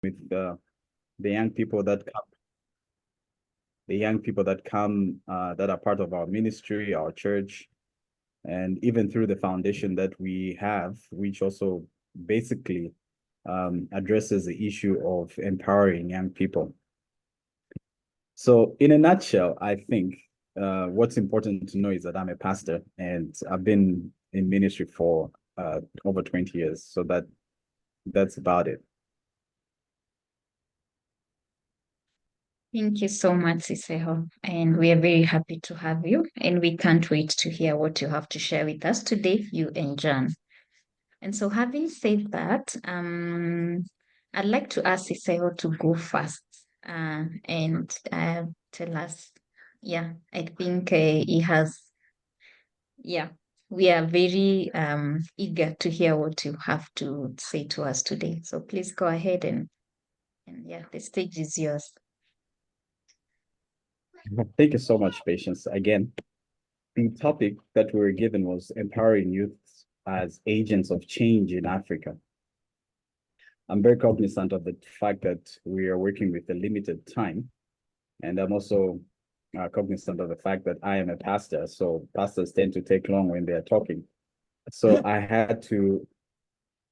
with the young people that come, that are part of our ministry, our church, and even through the foundation that we have, which also basically addresses the issue of empowering young people. So in a nutshell, I think what's important to know is that I'm a pastor and I've been in ministry for over 20 years. So that's about it. Thank you so much, Siseho. And we are very happy to have you. And we can't wait to hear what you have to share with us today, you and John. And so, having said that, I'd like to ask Siseho to go first and tell us. Yeah, I think he has. Yeah, we are very eager to hear what you have to say to us today. So please go ahead and yeah, the stage is yours. Thank you so much, Patience. Again, the topic that we were given was empowering youth as agents of change in Africa. I'm very cognizant of the fact that we are working with a limited time. And I'm also cognizant of the fact that I am a pastor. So pastors tend to take long when they're talking. So I had to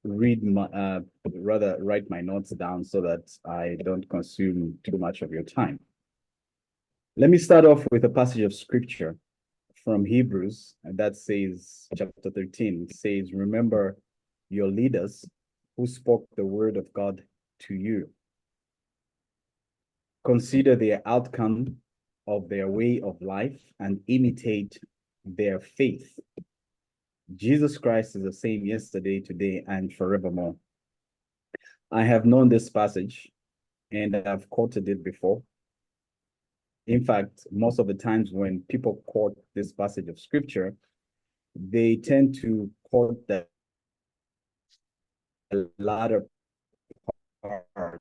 write my notes down so that I don't consume too much of your time. Let me start off with a passage of scripture from Hebrews that says, chapter 13, says, remember your leaders who spoke the word of God to you. Consider the outcome of their way of life and imitate their faith. Jesus Christ is the same yesterday, today, and forevermore. I have known this passage and I've quoted it before. In fact, most of the times when people quote this passage of scripture, they tend to quote the latter part.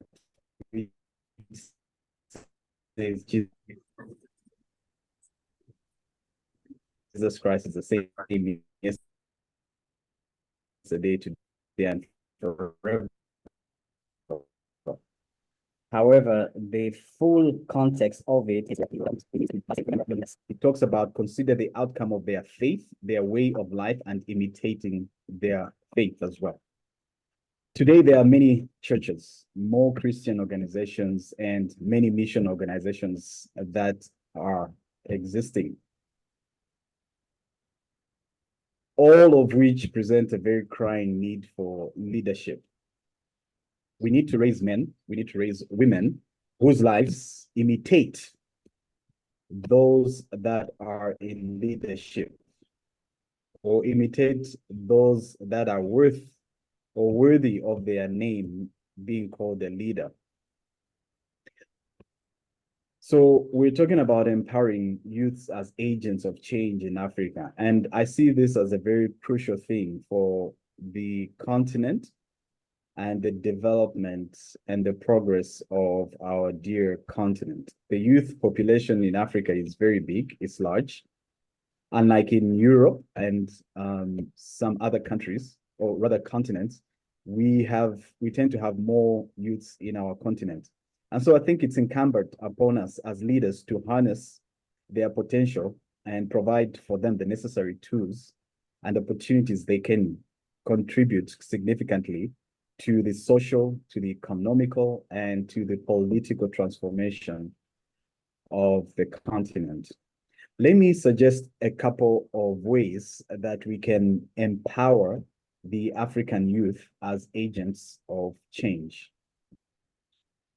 Jesus Christ is the same yesterday, today, and forever. However, the full context of it is it talks about consider the outcome of their faith, their way of life, and imitating their faith as well. Today, there are many churches, more Christian organizations, and many mission organizations that are existing, all of which present a very crying need for leadership. We need to raise men, we need to raise women whose lives imitate those that are in leadership, or imitate those that are worth or worthy of their name being called a leader. So we're talking about empowering youths as agents of change in Africa. And I see this as a very crucial thing for the continent and the development and the progress of our dear continent. The youth population in Africa is very big, it's large. Unlike in Europe and some other countries, or rather continents, we tend to have more youths in our continent. And so I think it's incumbent upon us as leaders to harness their potential and provide for them the necessary tools and opportunities they can contribute significantly to the social, to the economical, and to the political transformation of the continent. Let me suggest a couple of ways that we can empower the African youth as agents of change.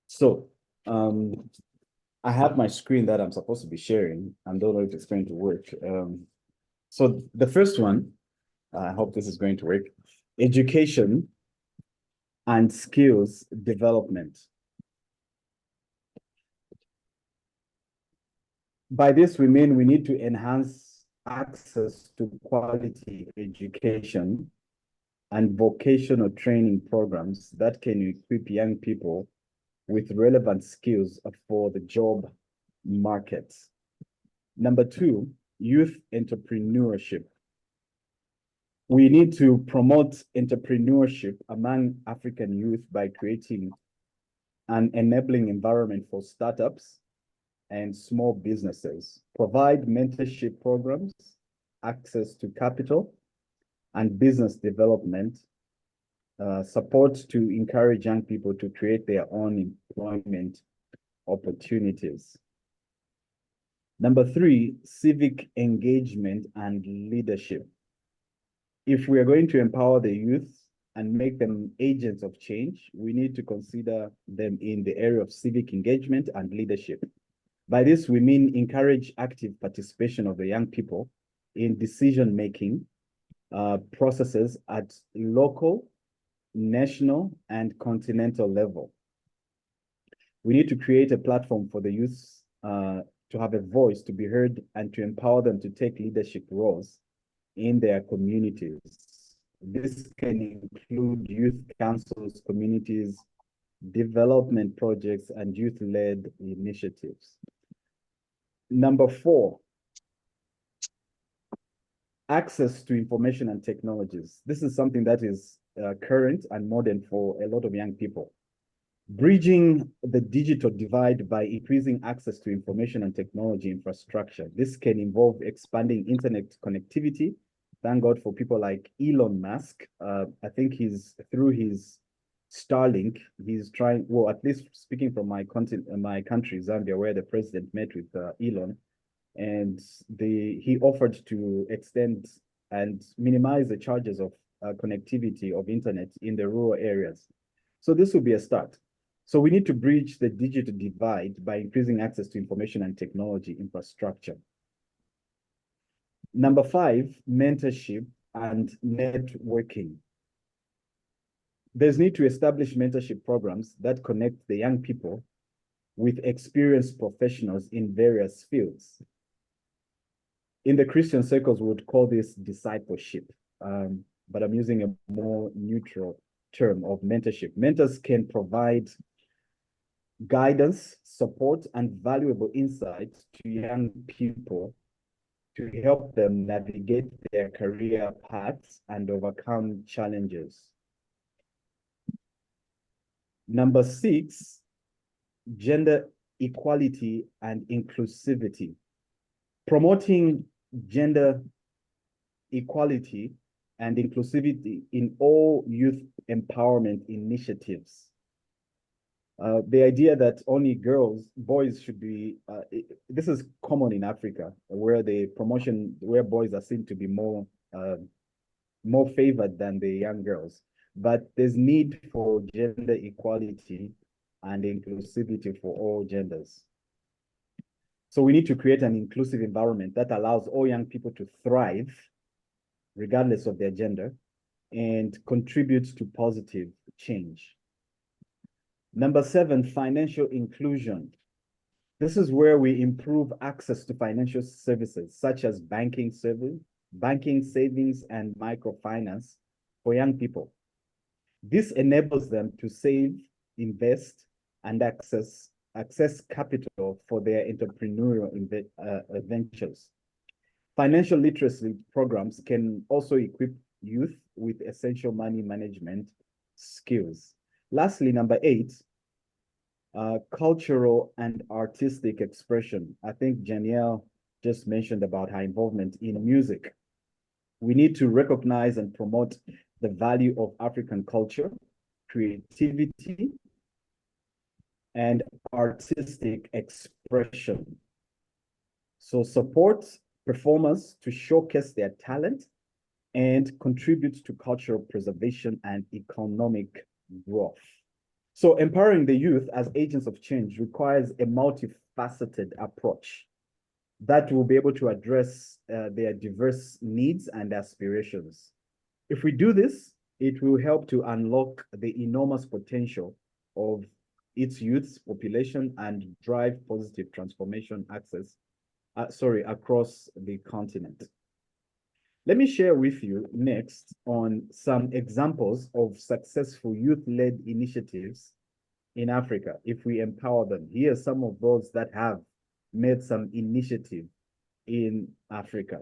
So I have my screen that I'm supposed to be sharing. I don't know if it's going to work. So the first one, I hope this is going to work, education and skills development. By this, we mean we need to enhance access to quality education and vocational training programs that can equip young people with relevant skills for the job market. Number two, youth entrepreneurship. We need to promote entrepreneurship among African youth by creating an enabling environment for startups and small businesses, provide mentorship programs, access to capital, and business development, support to encourage young people to create their own employment opportunities. Number 3, civic engagement and leadership. If we are going to empower the youth and make them agents of change, we need to consider them in the area of civic engagement and leadership. By this, we mean encourage active participation of the young people in decision-making processes at local, national, and continental level. We need to create a platform for the youth to have a voice, to be heard, and to empower them to take leadership roles in their communities. This can include youth councils, communities, development projects, and youth-led initiatives. Number 4, access to information and technologies. This is something that is current and modern for a lot of young people. Bridging the digital divide by increasing access to information and technology infrastructure. This can involve expanding internet connectivity. Thank God for people like Elon Musk. I think through his Starlink, he's trying, well, at least speaking from my country, Zambia, where the president met with Elon, and he offered to extend and minimize the charges of connectivity of internet in the rural areas. So this will be a start. So we need to bridge the digital divide by increasing access to information and technology infrastructure. Number 5, mentorship and networking. There's need to establish mentorship programs that connect the young people with experienced professionals in various fields. In the Christian circles, we would call this discipleship, but I'm using a more neutral term of mentorship. Mentors can provide guidance, support, and valuable insights to young people to help them navigate their career paths and overcome challenges. Number 6, gender equality and inclusivity. Promoting gender equality and inclusivity in all youth empowerment initiatives. The idea that only boys should be, this is common in Africa, where where boys are seen to be more favored than the young girls. But there's need for gender equality and inclusivity for all genders. So we need to create an inclusive environment that allows all young people to thrive, regardless of their gender, and contribute to positive change. Number 7, financial inclusion. This is where we improve access to financial services, such as banking, savings, and microfinance for young people. This enables them to save, invest, and access capital for their entrepreneurial ventures. Financial literacy programs can also equip youth with essential money management skills. Lastly, number 8, cultural and artistic expression. I think Janielle just mentioned about her involvement in music. We need to recognize and promote the value of African culture, creativity, and artistic expression. So support performers to showcase their talent and contribute to cultural preservation and economic growth. So empowering the youth as agents of change requires a multifaceted approach that will be able to address their diverse needs and aspirations. If we do this, it will help to unlock the enormous potential of its youth population and drive positive transformation across the continent. Let me share with you next on some examples of successful youth-led initiatives in Africa if we empower them. Here are some of those that have made some initiative in Africa.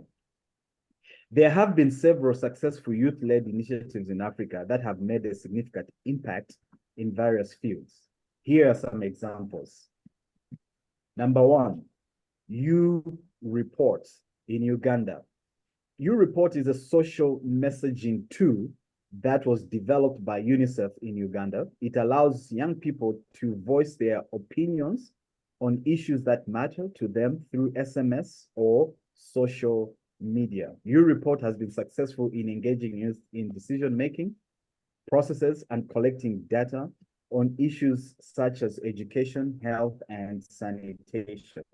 There have been several successful youth-led initiatives in Africa that have made a significant impact in various fields. Here are some examples. Number one, U Report in Uganda. U Report is a social messaging tool that was developed by UNICEF in Uganda. It allows young people to voice their opinions on issues that matter to them through SMS or social media. U Report has been successful in engaging youth in decision-making processes and collecting data on issues such as education, health, and sanitation.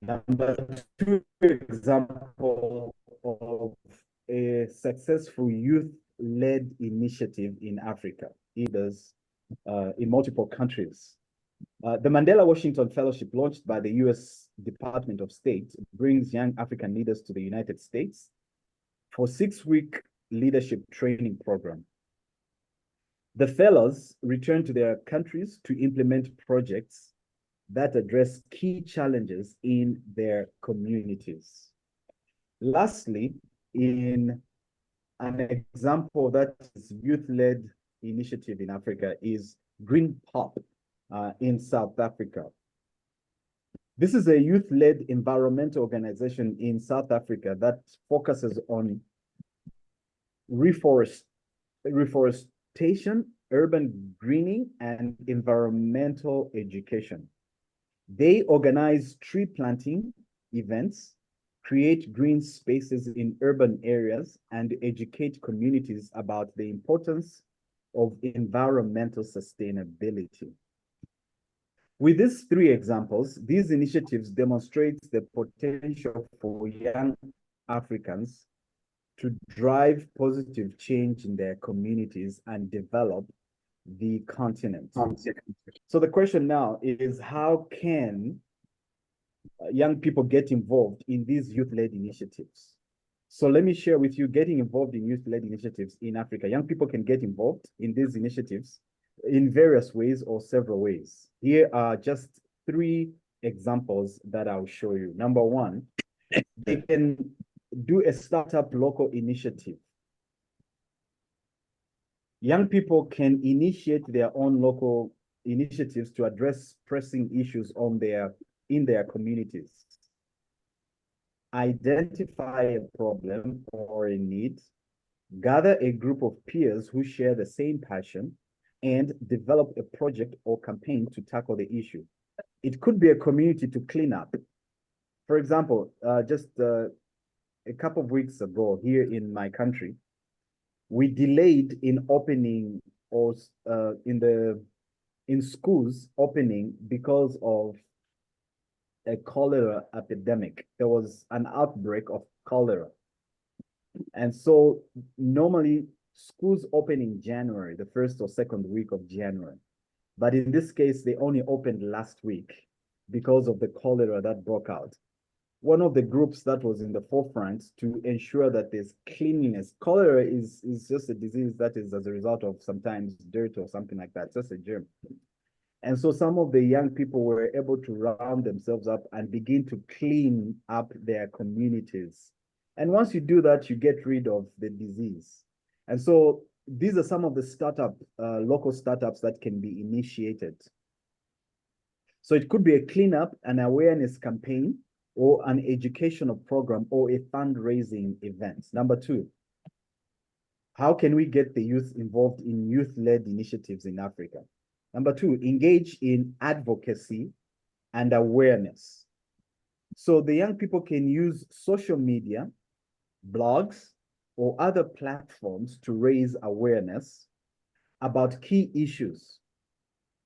Number two example of a successful youth-led initiative in Africa, in multiple countries. The Mandela Washington Fellowship, launched by the US Department of State, brings young African leaders to the United States for a 6-week leadership training program. The fellows return to their countries to implement projects that address key challenges in their communities. Lastly, in an example that is youth-led initiative in Africa is Green Pop in South Africa. This is a youth-led environmental organization in South Africa that focuses on reforestation, urban greening, and environmental education. They organize tree planting events, create green spaces in urban areas, and educate communities about the importance of environmental sustainability. With these 3 examples, these initiatives demonstrate the potential for young Africans to drive positive change in their communities and develop the continent. So the question now is, how can young people get involved in these youth-led initiatives? So let me share with you, getting involved in youth-led initiatives in Africa. Young people can get involved in these initiatives in various ways or several ways. Here are just 3 examples that I'll show you. Number one, they can do a startup local initiative. Young people can initiate their own local initiatives to address pressing issues in their communities. Identify a problem or a need, gather a group of peers who share the same passion, and develop a project or campaign to tackle the issue. It could be a community to clean up. For example, just a couple of weeks ago here in my country, we delayed in opening or in schools opening because of a cholera epidemic. There was an outbreak of cholera. And so normally schools open in January, the 1st or 2nd week of January. But in this case, they only opened last week because of the cholera that broke out. One of the groups that was in the forefront to ensure that there's cleanliness. Cholera is just a disease that is as a result of sometimes dirt or something like that, just a germ. And so some of the young people were able to round themselves up and begin to clean up their communities. And once you do that, you get rid of the disease. And so these are some of the local startups that can be initiated. So it could be a cleanup, an awareness campaign, or an educational program, or a fundraising event. Number 2, how can we get the youth involved in youth-led initiatives in Africa? Number 2, engage in advocacy and awareness. So the young people can use social media, blogs, or other platforms to raise awareness about key issues.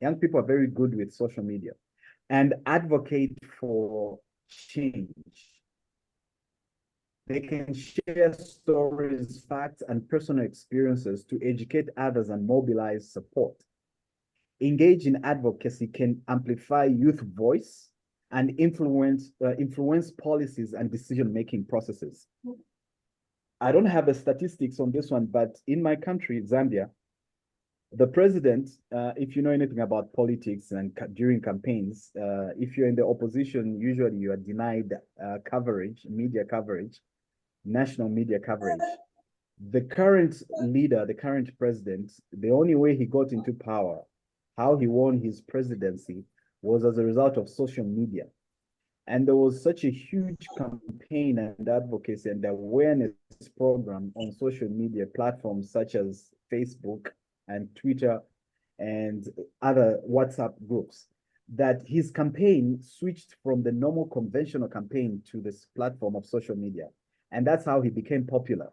Young people are very good with social media and advocate for change. They can share stories, facts, and personal experiences to educate others and mobilize support. Engage in advocacy can amplify youth voice and influence policies and decision-making processes. I don't have the statistics on this one, but in my country, Zambia, the president, if you know anything about politics and during campaigns, if you're in the opposition, usually you are denied coverage, media coverage, national media coverage. The current leader, the current president, the only way he got into power, how he won his presidency, was as a result of social media. And there was such a huge campaign and advocacy and awareness program on social media platforms such as Facebook and Twitter and other WhatsApp groups that his campaign switched from the normal conventional campaign to this platform of social media. And that's how he became popular.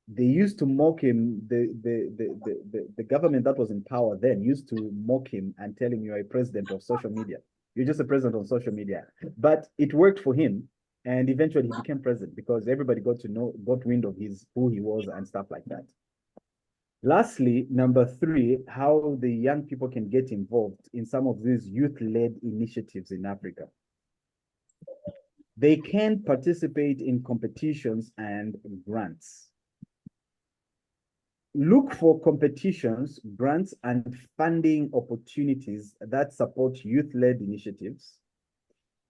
They used to mock him, the government that was in power then used to mock him and tell him you're a president of social media. You're just a president on social media. But it worked for him. And eventually he became president because everybody got wind of who he was and stuff like that. Lastly, number 3, how the young people can get involved in some of these youth-led initiatives in Africa. They can participate in competitions and grants. Look for competitions, grants, and funding opportunities that support youth-led initiatives.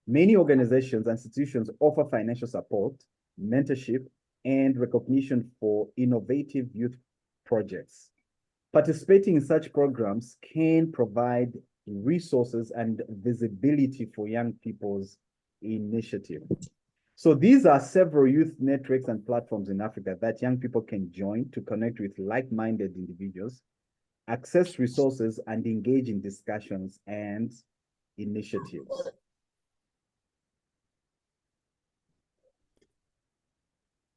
Many organizations and institutions offer financial support, mentorship, and recognition for innovative youth projects. Participating in such programs can provide resources and visibility for young people's initiative. So these are several youth networks and platforms in Africa that young people can join to connect with like-minded individuals, access resources, and engage in discussions and initiatives.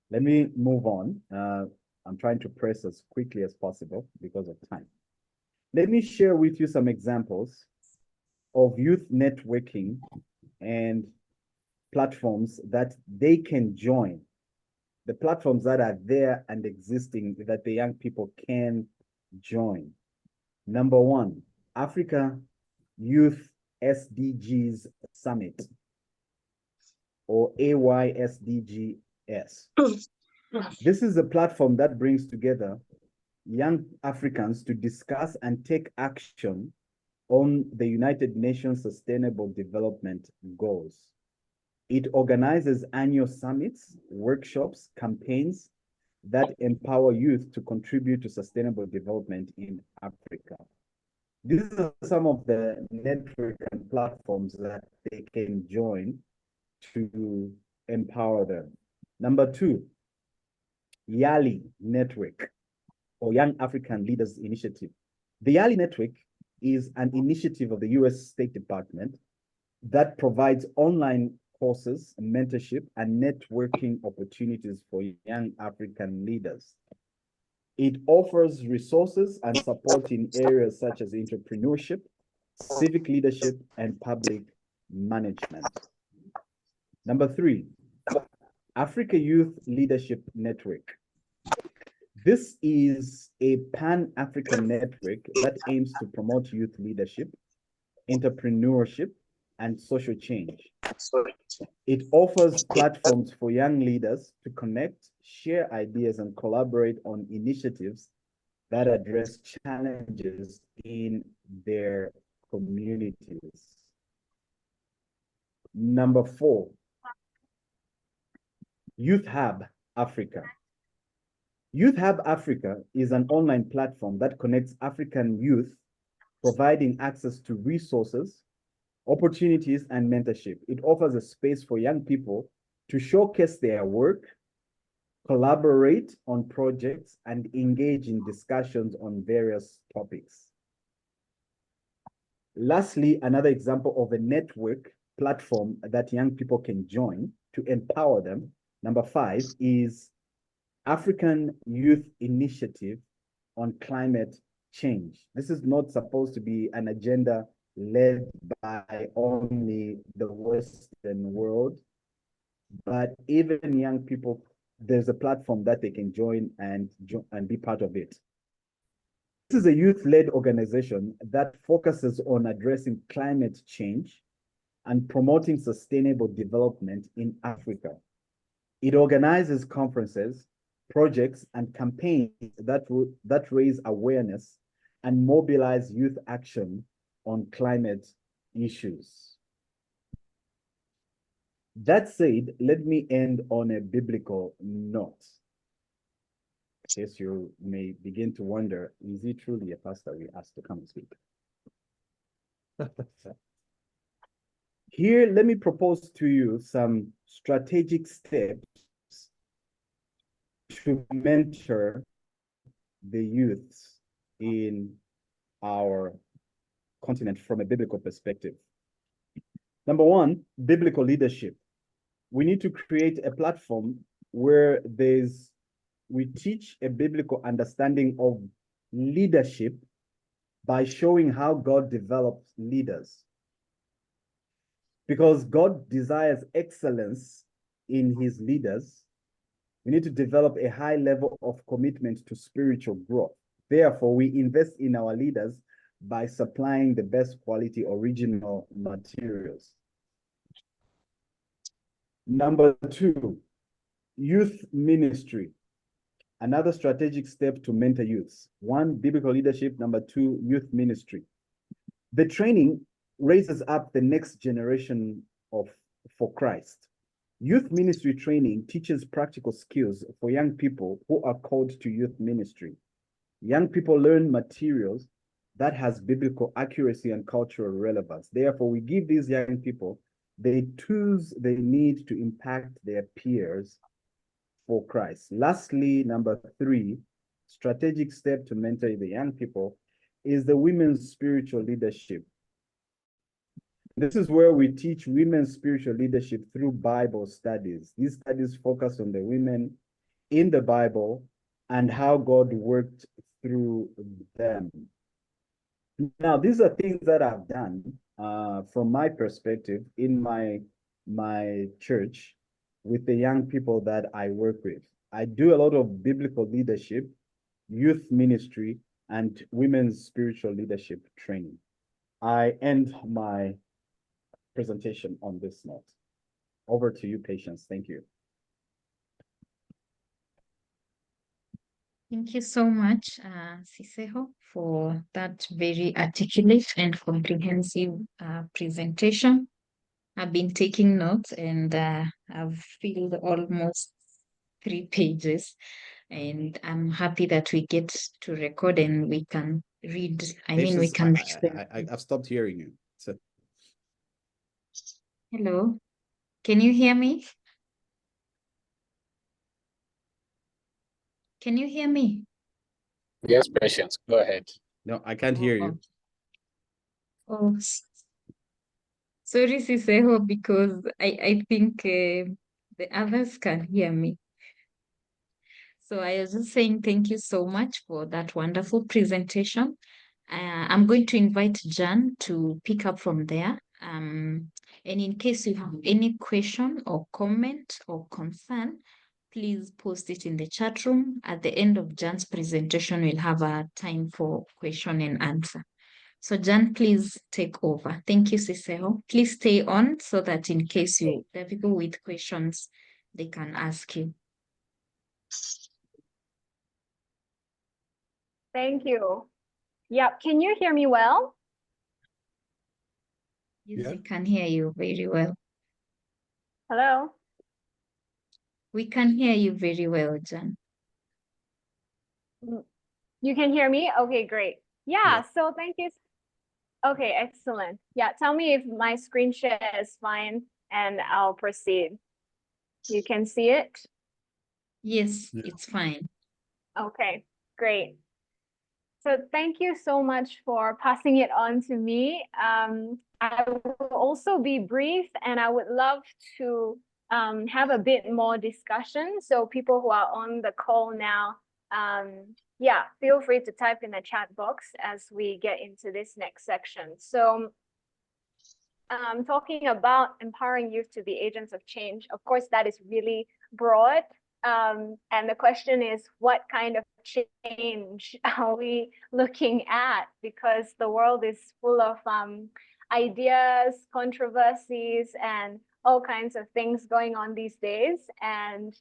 Let me move on. I'm trying to press as quickly as possible because of time. Let me share with you some examples of youth networking and platforms that they can join, the platforms that are there and existing that the young people can join. Number 1, Africa Youth SDGs Summit, or AYSDGS. This is a platform that brings together young Africans to discuss and take action on the United Nations Sustainable Development Goals. It organizes annual summits, workshops, campaigns that empower youth to contribute to sustainable development in Africa. These are some of the network and platforms that they can join to empower them. Number 2, YALI Network, or Young African Leaders Initiative. The YALI Network is an initiative of the US State Department that provides online courses, mentorship, and networking opportunities for young African leaders. It offers resources and support in areas such as entrepreneurship, civic leadership, and public management. Number 3, Africa Youth Leadership Network. This is a Pan-African network that aims to promote youth leadership, entrepreneurship, and social change. It offers platforms for young leaders to connect, share ideas, and collaborate on initiatives that address challenges in their communities. Number 4, Youth Hub Africa. Youth Hub Africa is an online platform that connects African youth, providing access to resources, opportunities, and mentorship. It offers a space for young people to showcase their work, collaborate on projects, and engage in discussions on various topics. Lastly, another example of a network platform that young people can join to empower them, number 5, is African Youth Initiative on Climate Change. This is not supposed to be an agenda led by only the Western world, but even young people, there's a platform that they can join and be part of it. This is a youth-led organization that focuses on addressing climate change and promoting sustainable development in Africa. It organizes conferences, projects, and campaigns that raise awareness and mobilize youth action on climate issues. That said, let me end on a biblical note. I guess you may begin to wonder, is he truly a pastor we asked to come and speak? Here, let me propose to you some strategic steps to mentor the youths in our continent from a biblical perspective. Number one, biblical leadership. We need to create a platform where we teach a biblical understanding of leadership by showing how God develops leaders. Because God desires excellence in his leaders, we need to develop a high level of commitment to spiritual growth. Therefore, we invest in our leaders by supplying the best quality original materials. Number two, youth ministry. Another strategic step to mentor youths. One, biblical leadership. Number two, youth ministry. The training raises up the next generation for Christ. Youth ministry training teaches practical skills for young people who are called to youth ministry. Young people learn materials that has biblical accuracy and cultural relevance. Therefore, we give these young people the tools they need to impact their peers for Christ. Lastly, number three, strategic step to mentor the young people is the women's spiritual leadership. This is where we teach women's spiritual leadership through Bible studies. These studies focus on the women in the Bible and how God worked through them. Now, these are things that I've done from my perspective in my church with the young people that I work with. I do a lot of biblical leadership, youth ministry, and women's spiritual leadership training. I end my presentation on this note. Over to you, Patience. Thank you. Thank you so much, Siseho, for that very articulate and comprehensive presentation. I've been taking notes and I've filled almost 3 pages, and I'm happy that we get to record and we can read. We can read. I've stopped hearing you. So. Hello, can you hear me? Can you hear me? Yes, Patience, go ahead. No, I can't hear you. Oh, sorry, Siseho, because I think the others can hear me. So I was just saying thank you so much for that wonderful presentation. I'm going to invite Jan to pick up from there. And in case you have any question or comment or concern, please post it in the chat room. At the end of Jan's presentation, we'll have a time for question and answer. So Jan, please take over. Thank you, Siseho. Please stay on so that in case there are people with questions, they can ask you. Thank you. Yeah, can you hear me well? Yes, yeah. We can hear you very well. Hello? We can hear you very well, Jan. You can hear me? Okay, great. Yeah, so thank you. Okay, excellent. Yeah, tell me if my screen share is fine and I'll proceed. You can see it? Yes, it's fine. Okay, great. So thank you so much for passing it on to me. I will also be brief and I would love to have a bit more discussion. So people who are on the call now, yeah, feel free to type in the chat box as we get into this next section. So talking about empowering youth to be agents of change, of course, that is really broad. And the question is, what kind of change are we looking at? Because the world is full of ideas, controversies, and all kinds of things going on these days. And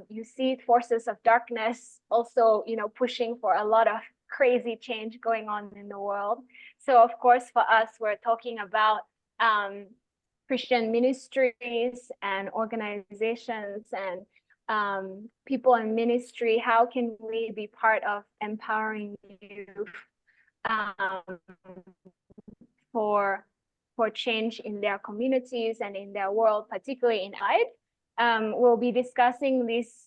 you see forces of darkness also, pushing for a lot of crazy change going on in the world. So of course, for us, we're talking about Christian ministries and organizations and people in ministry, how can we be part of empowering youth for change in their communities and in their world, particularly in IDE. We'll be discussing these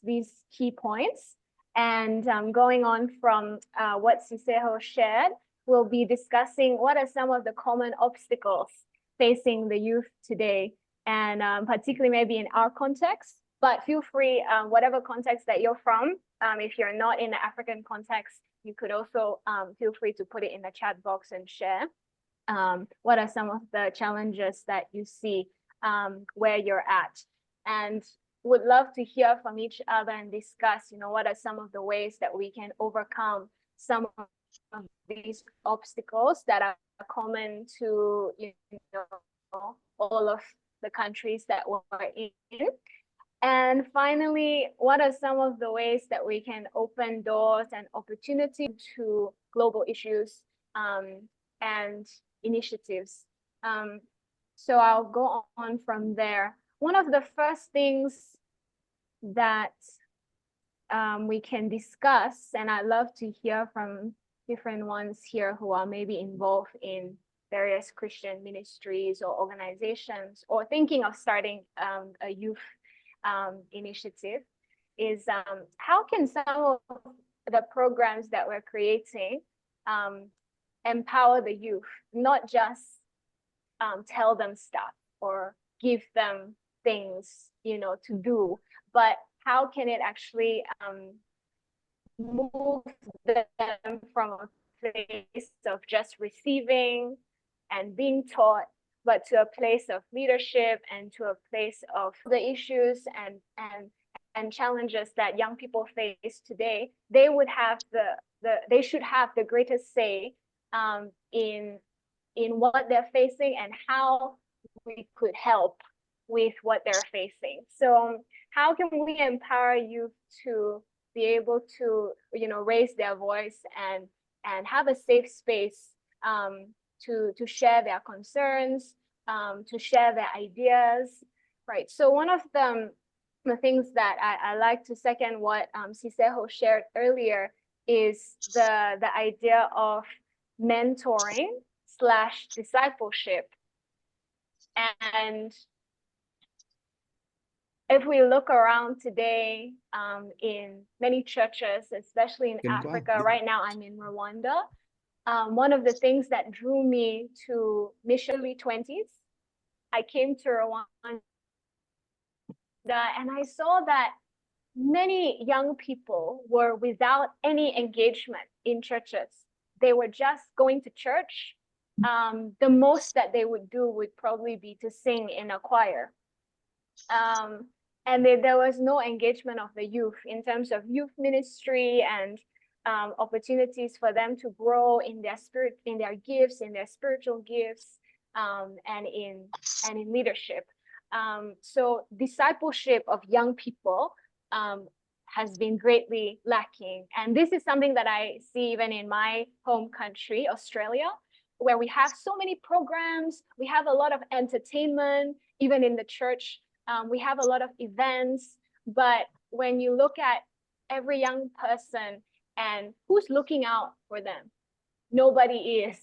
key points, and going on from what Siseho shared, we'll be discussing what are some of the common obstacles facing the youth today, and particularly maybe in our context, but feel free, whatever context that you're from, if you're not in the African context, you could also feel free to put it in the chat box and share. What are some of the challenges that you see where you're at? And would love to hear from each other and discuss, what are some of the ways that we can overcome some of these obstacles that are common to, all of the countries that we're in. And finally, what are some of the ways that we can open doors and opportunity to global issues and initiatives? So I'll go on from there. One of the first things that we can discuss, and I'd love to hear from different ones here who are maybe involved in various Christian ministries or organizations, or thinking of starting a youth initiative, is how can some of the programs that we're creating empower the youth, not just tell them stuff or give them things, to do, but how can it actually move them from a place of just receiving and being taught, but to a place of leadership and to a place of the issues and challenges that young people face today. They would have they should have the greatest say in what they're facing and how we could help with what they're facing. So how can we empower youth to be able to, raise their voice and have a safe space to share their concerns, to share their ideas, right? So one of the things that I like to second what Siseho shared earlier is the idea of mentoring / discipleship. And if we look around today in many churches, especially in Africa, right now I'm in Rwanda. One of the things that drew me to missionary 20s, I came to Rwanda and I saw that many young people were without any engagement in churches. They were just going to church. The most that they would do would probably be to sing in a choir. And there was no engagement of the youth in terms of youth ministry and opportunities for them to grow in their spirit, in their gifts, in their spiritual gifts, and in leadership. So discipleship of young people has been greatly lacking. And this is something that I see even in my home country, Australia, where we have so many programs, we have a lot of entertainment, even in the church, we have a lot of events, but when you look at every young person and who's looking out for them, nobody is.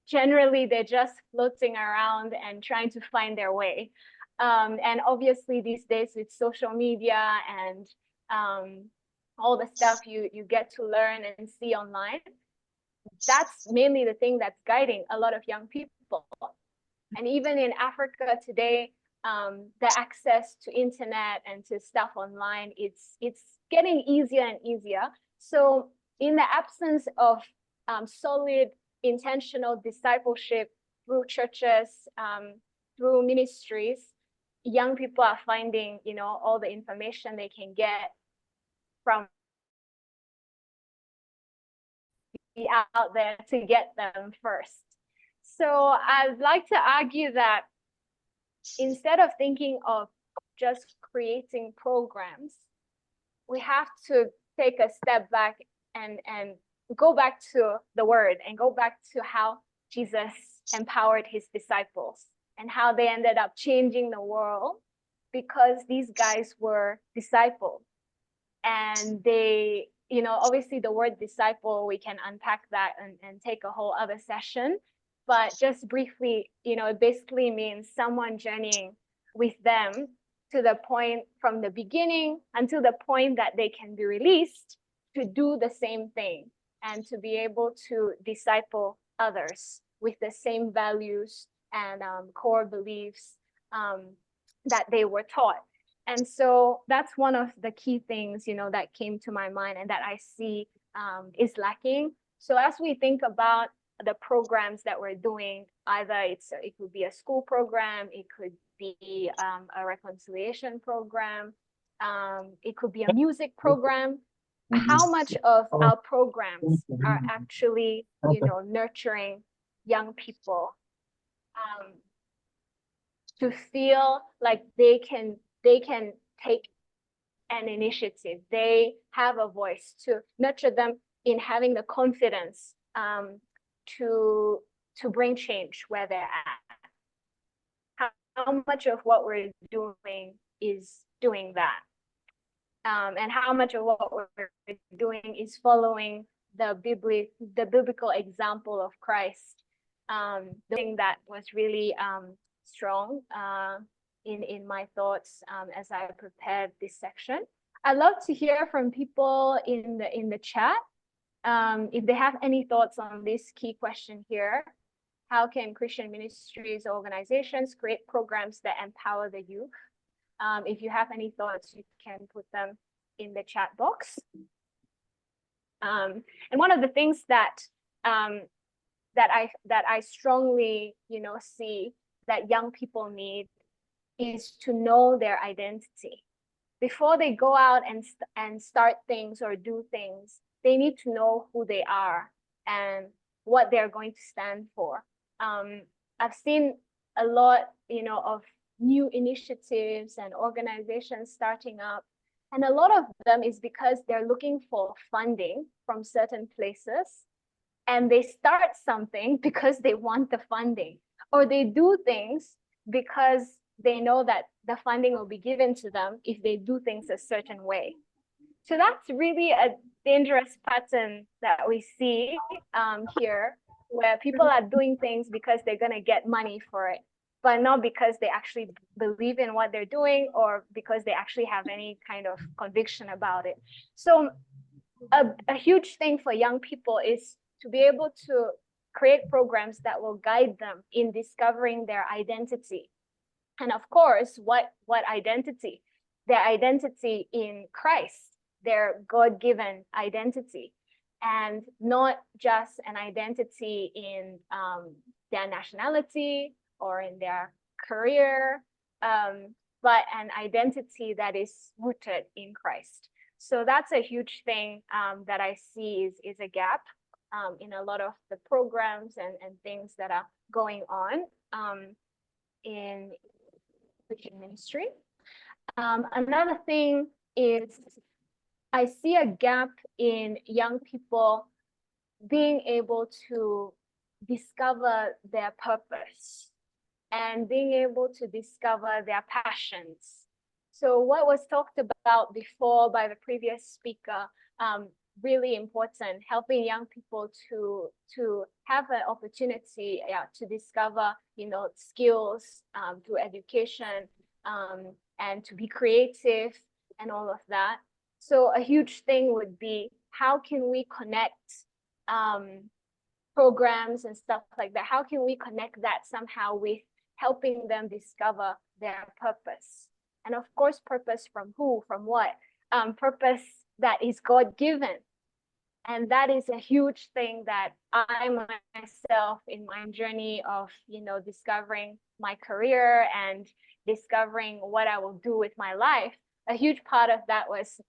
Generally, they're just floating around and trying to find their way. And obviously these days with social media and all the stuff you get to learn and see online, that's mainly the thing that's guiding a lot of young people. And even in Africa today, the access to internet and to stuff online, it's getting easier and easier. So in the absence of solid intentional discipleship through churches, through ministries, young people are finding, all the information they can get from out there to get them first. So I'd like to argue that instead of thinking of just creating programs, we have to take a step back and go back to the word and go back to how Jesus empowered his disciples and how they ended up changing the world because these guys were discipled. And they, you know, obviously the word disciple, we can unpack that and take a whole other session. But just briefly, you know, it basically means someone journeying with them to the point from the beginning until the point that they can be released to do the same thing and to be able to disciple others with the same values and core beliefs that they were taught. And so that's one of the key things, you know, that came to my mind and that I see is lacking. So as we think about the programs that we're doing, either it could be a school program, it could be a reconciliation program, it could be a music program. How much of our programs are actually, you know, nurturing young people to feel like they can take an initiative, they have a voice, to nurture them in having the confidence to bring change where they're at. How much of what we're doing is doing that? And how much of what we're doing is following the biblical example of Christ? The thing that was really strong in my thoughts as I prepared this section. I'd love to hear from people in the chat if they have any thoughts on this key question here. How can Christian ministries or organizations create programs that empower the youth? If you have any thoughts, you can put them in the chat box. And one of the things that I strongly, you know, see that young people need is to know their identity. Before they go out and start things or do things, they need to know who they are and what they're going to stand for. I've seen a lot, you know, of new initiatives and organizations starting up. And a lot of them is because they're looking for funding from certain places. And they start something because they want the funding, or they do things because they know that the funding will be given to them if they do things a certain way. So that's really a dangerous pattern that we see here, where people are doing things because they're going to get money for it, but not because they actually believe in what they're doing or because they actually have any kind of conviction about it. So a huge thing for young people is to be able to create programs that will guide them in discovering their identity. And of course, what identity? Their identity in Christ, their God-given identity, and not just an identity in their nationality or in their career, but an identity that is rooted in Christ. So that's a huge thing that I see is a gap in a lot of the programs and things that are going on in Christian ministry. Another thing is I see a gap in young people being able to discover their purpose and being able to discover their passions. So what was talked about before by the previous speaker, really important, helping young people to have an opportunity to discover, you know, skills through education and to be creative and all of that. So a huge thing would be, how can we connect programs and stuff like that? How can we connect that somehow with helping them discover their purpose? And of course, purpose from who, from what? Purpose that is God-given. And that is a huge thing that I myself, in my journey of, you know, discovering my career and discovering what I will do with my life, a huge part of that was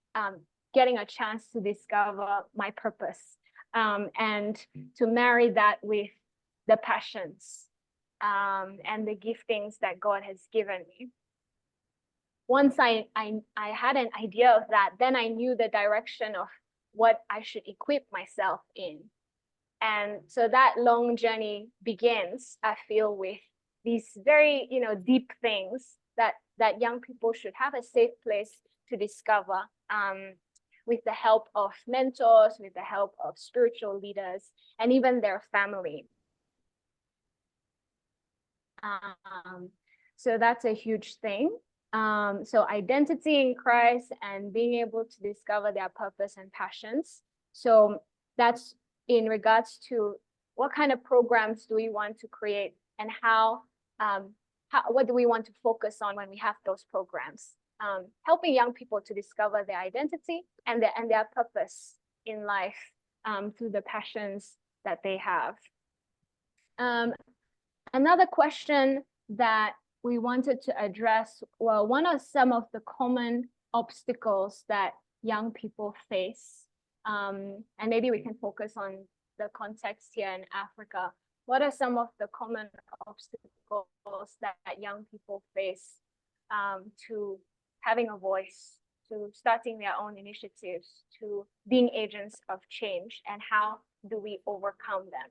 getting a chance to discover my purpose and to marry that with the passions and the giftings that God has given me. Once I had an idea of that, then I knew the direction of what I should equip myself in. And so that long journey begins, I feel, with these very, you know, deep things that young people should have a safe place to discover. with the help of mentors, with the help of spiritual leaders, and even their family. So that's a huge thing. So identity in Christ and being able to discover their purpose and passions. So that's in regards to what kind of programs do we want to create, and what do we want to focus on when we have those programs? Helping young people to discover their identity and their purpose in life through the passions that they have. Another question that we wanted to address, well, what are some of the common obstacles that young people face? And maybe we can focus on the context here in Africa. What are some of the common obstacles that young people face to having a voice, to starting their own initiatives, to being agents of change, and how do we overcome them?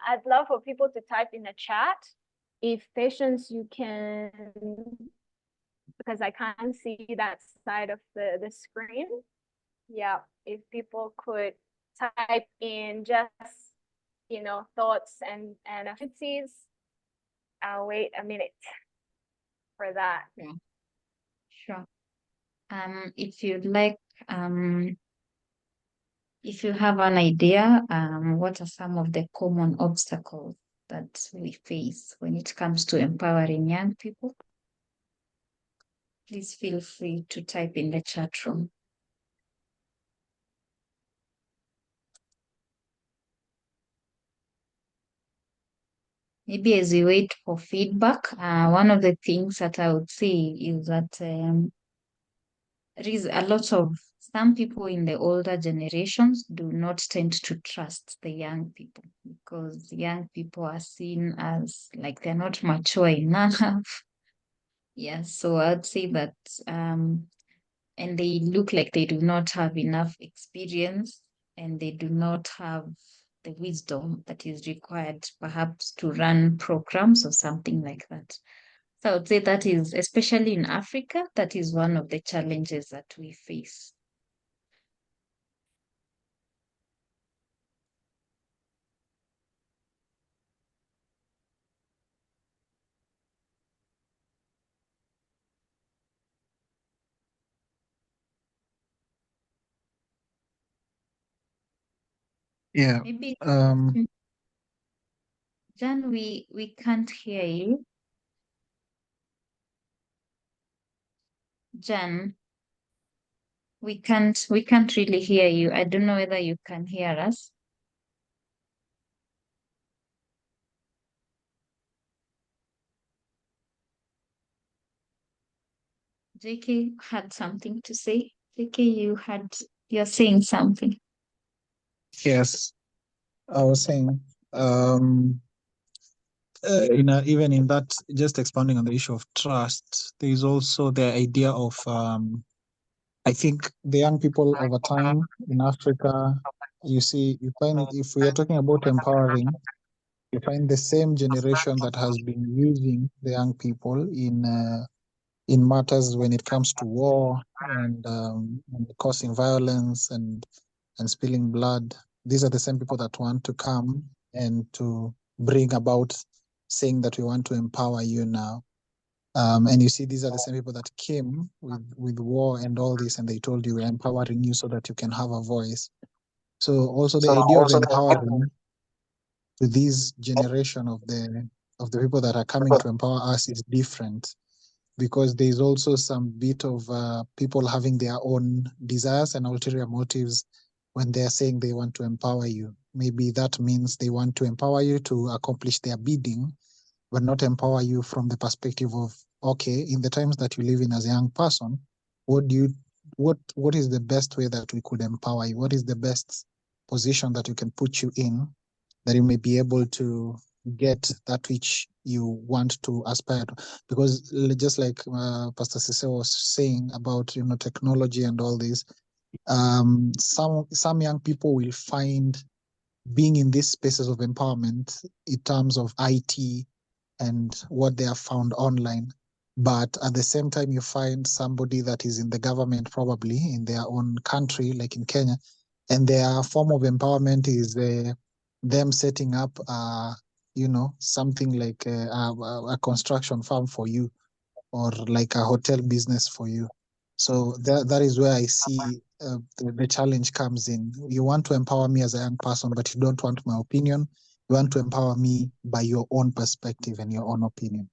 I'd love for people to type in the chat. If Patience, you can, because I can't see that side of the screen. Yeah, if people could type in just, thoughts and affinities. I'll wait a minute for that. Yeah. Sure. If you'd like, if you have an idea, what are some of the common obstacles that we face when it comes to empowering young people? Please feel free to type in the chat room. Maybe as we wait for feedback, one of the things that I would say is that there is a lot of some people in the older generations do not tend to trust the young people, because young people are seen as like they're not mature enough. Yeah, so I'd say that, and they look like they do not have enough experience, and they do not have the wisdom that is required perhaps to run programs or something like that. So I would say that is, especially in Africa, that is one of the challenges that we face. Yeah. Maybe, Um, Jan, we can't hear you. Jan, we can't really hear you. I don't know whether you can hear us. JK had something to say. JK, you're saying something. yes, I was saying, even in that, just expanding on the issue of trust, there is also the idea of, I think the young people over time in Africa, you find, if we are talking about empowering, you find the same generation that has been using the young people in matters when it comes to war and causing violence and spilling blood. These are the same people that want to come and to bring about saying that we want to empower you now. And you see, these are the same people that came with war and all this, and they told you we're empowering you so that you can have a voice. So also the idea of empowering to this generation of the people that are coming to empower us is different, because there's also some bit of people having their own desires and ulterior motives when they're saying they want to empower you. Maybe that means they want to empower you to accomplish their bidding, but not empower you from the perspective of, okay, in the times that you live in as a young person, what is the best way that we could empower you? What is the best position that we can put you in, that you may be able to get that which you want to aspire to? Because just like Pastor Cisse was saying about technology and all this, some young people will find being in these spaces of empowerment in terms of IT and what they have found online But at the same time, you find somebody that is in the government, probably in their own country, like in Kenya, and their form of empowerment is them setting up, something like a construction farm for you, or like a hotel business for you. So that is where I see the challenge comes in. You want to empower me as a young person, but you don't want my opinion. You want to empower me by your own perspective and your own opinion.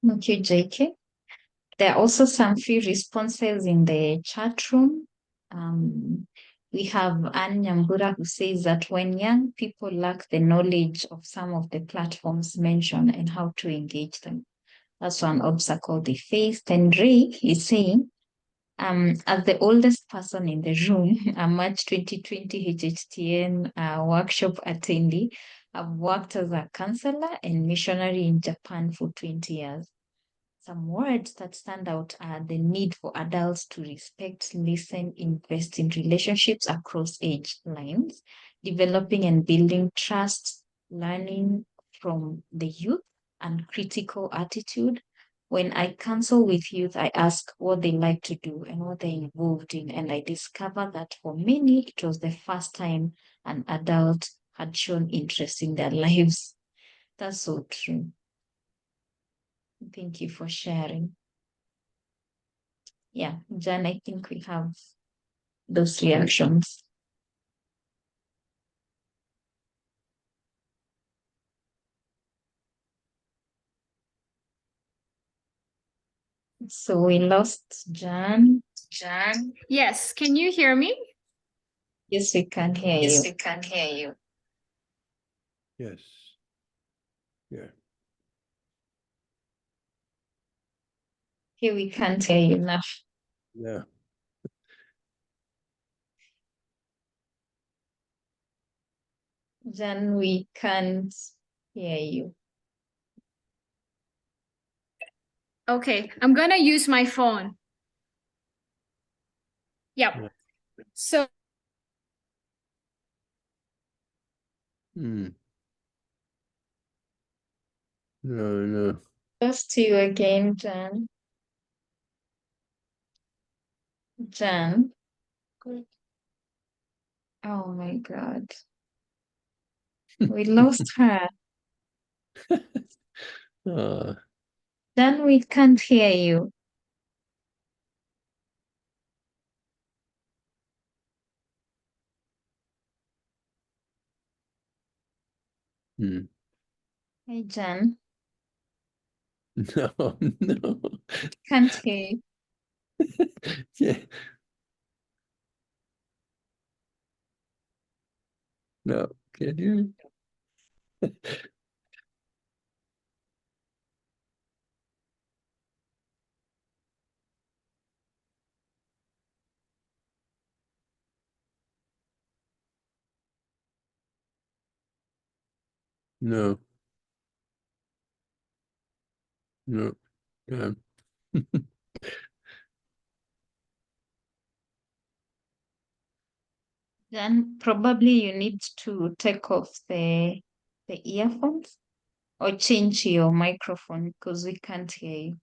Thank you, JK. There are also some few responses in the chat room. We have Anne Nyambura who says that when young people lack the knowledge of some of the platforms mentioned and how to engage them, that's one obstacle they face. And Ray is saying, as the oldest person in the room, a March 2020 HHTN workshop attendee, I've worked as a counselor and missionary in Japan for 20 years. Some words that stand out are the need for adults to respect, listen, invest in relationships across age lines, developing and building trust, learning from the youth, and critical attitude. When I counsel with youth, I ask what they like to do and what they're involved in, and I discover that for many, it was the first time an adult had shown interest in their lives. That's so true. Thank you for sharing. Yeah, Jan, I think we have those reactions. So we lost Jan. Jan? Yes, can you hear me? Yes, we can hear you. Yes, we can hear you. Yes. Yeah. Here we can't hear you now. Yeah. Jan, we can't hear you. Okay, I'm gonna use my phone. Yep. Yeah. So Hmm. No. Lost you again, Jan. Jan. Oh my God. We lost her. Uh, Jan, we can't hear you. hmm. Hey, Jan. No. Can't hear you. Yeah. No. Can you? No. No. Yeah. Then probably you need to take off the earphones or change your microphone because we can't hear you.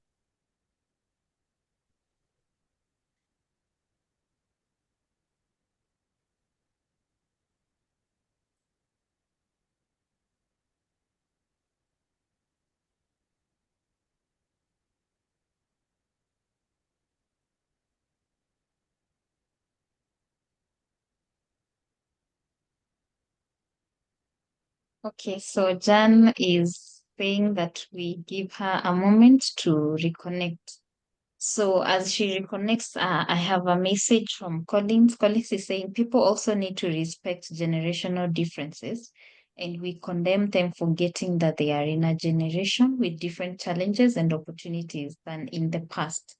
Okay, so Jan is saying that we give her a moment to reconnect. So as she reconnects, I have a message from Collins. Collins is saying people also need to respect generational differences, and we condemn them forgetting that they are in a generation with different challenges and opportunities than in the past.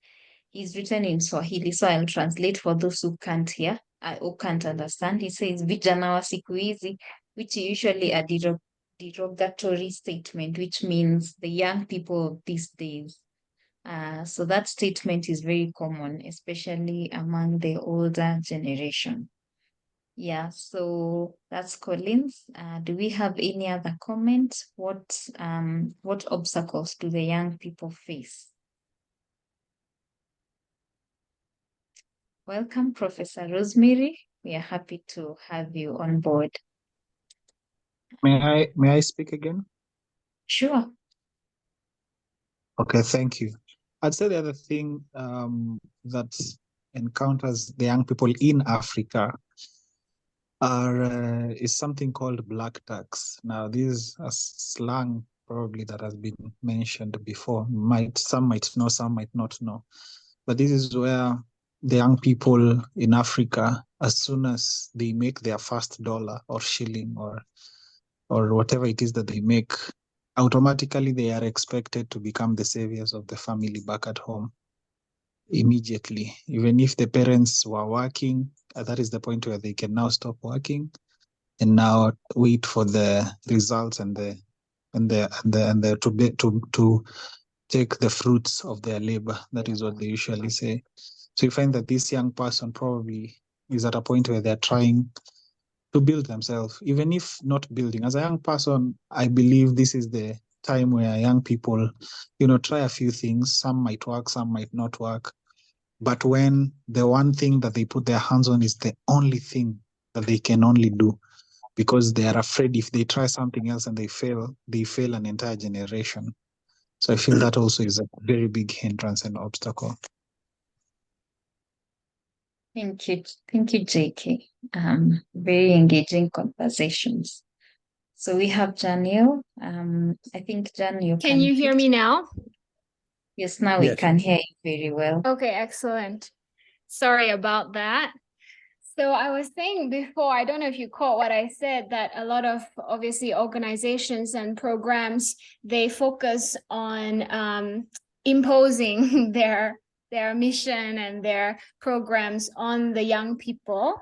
He's written in Swahili, so I'll translate for those who can't hear, who can't understand. He says, vijana wa siku hizi, which is usually a derogatory statement, which means the young people of these days. So that statement is very common, especially among the older generation. Yeah, so that's Collins. Do we have any other comments? What obstacles do the young people face? Welcome, Professor Rosemary. We are happy to have you on board. May I speak again? Sure. Okay, thank you. I'd say the other thing that encounters the young people in Africa is something called black tax. Now, this is a slang probably that has been mentioned before. Some might know, some might not know. But this is where the young people in Africa, as soon as they make their first dollar or shilling or whatever it is that they make, automatically they are expected to become the saviors of the family back at home immediately. Even if the parents were working, that is the point where they can now stop working and now wait for the results and to take the fruits of their labor. That is what they usually say. So you find that this young person probably is at a point where they're trying to build themselves, even if not building. As a young person, I believe this is the time where young people, try a few things. Some might work, some might not work. But when the one thing that they put their hands on is the only thing that they can only do, because they are afraid if they try something else and they fail an entire generation. So I feel that also is a very big hindrance and obstacle. Thank you, JK. Very engaging conversations. So we have Janelle. I think Jan, you Can you hear me now? Yes, now we Yes. can hear you very well. Okay, excellent. Sorry about that. So I was saying before, I don't know if you caught what I said, that a lot of obviously organizations and programs, they focus on imposing their mission and their programs on the young people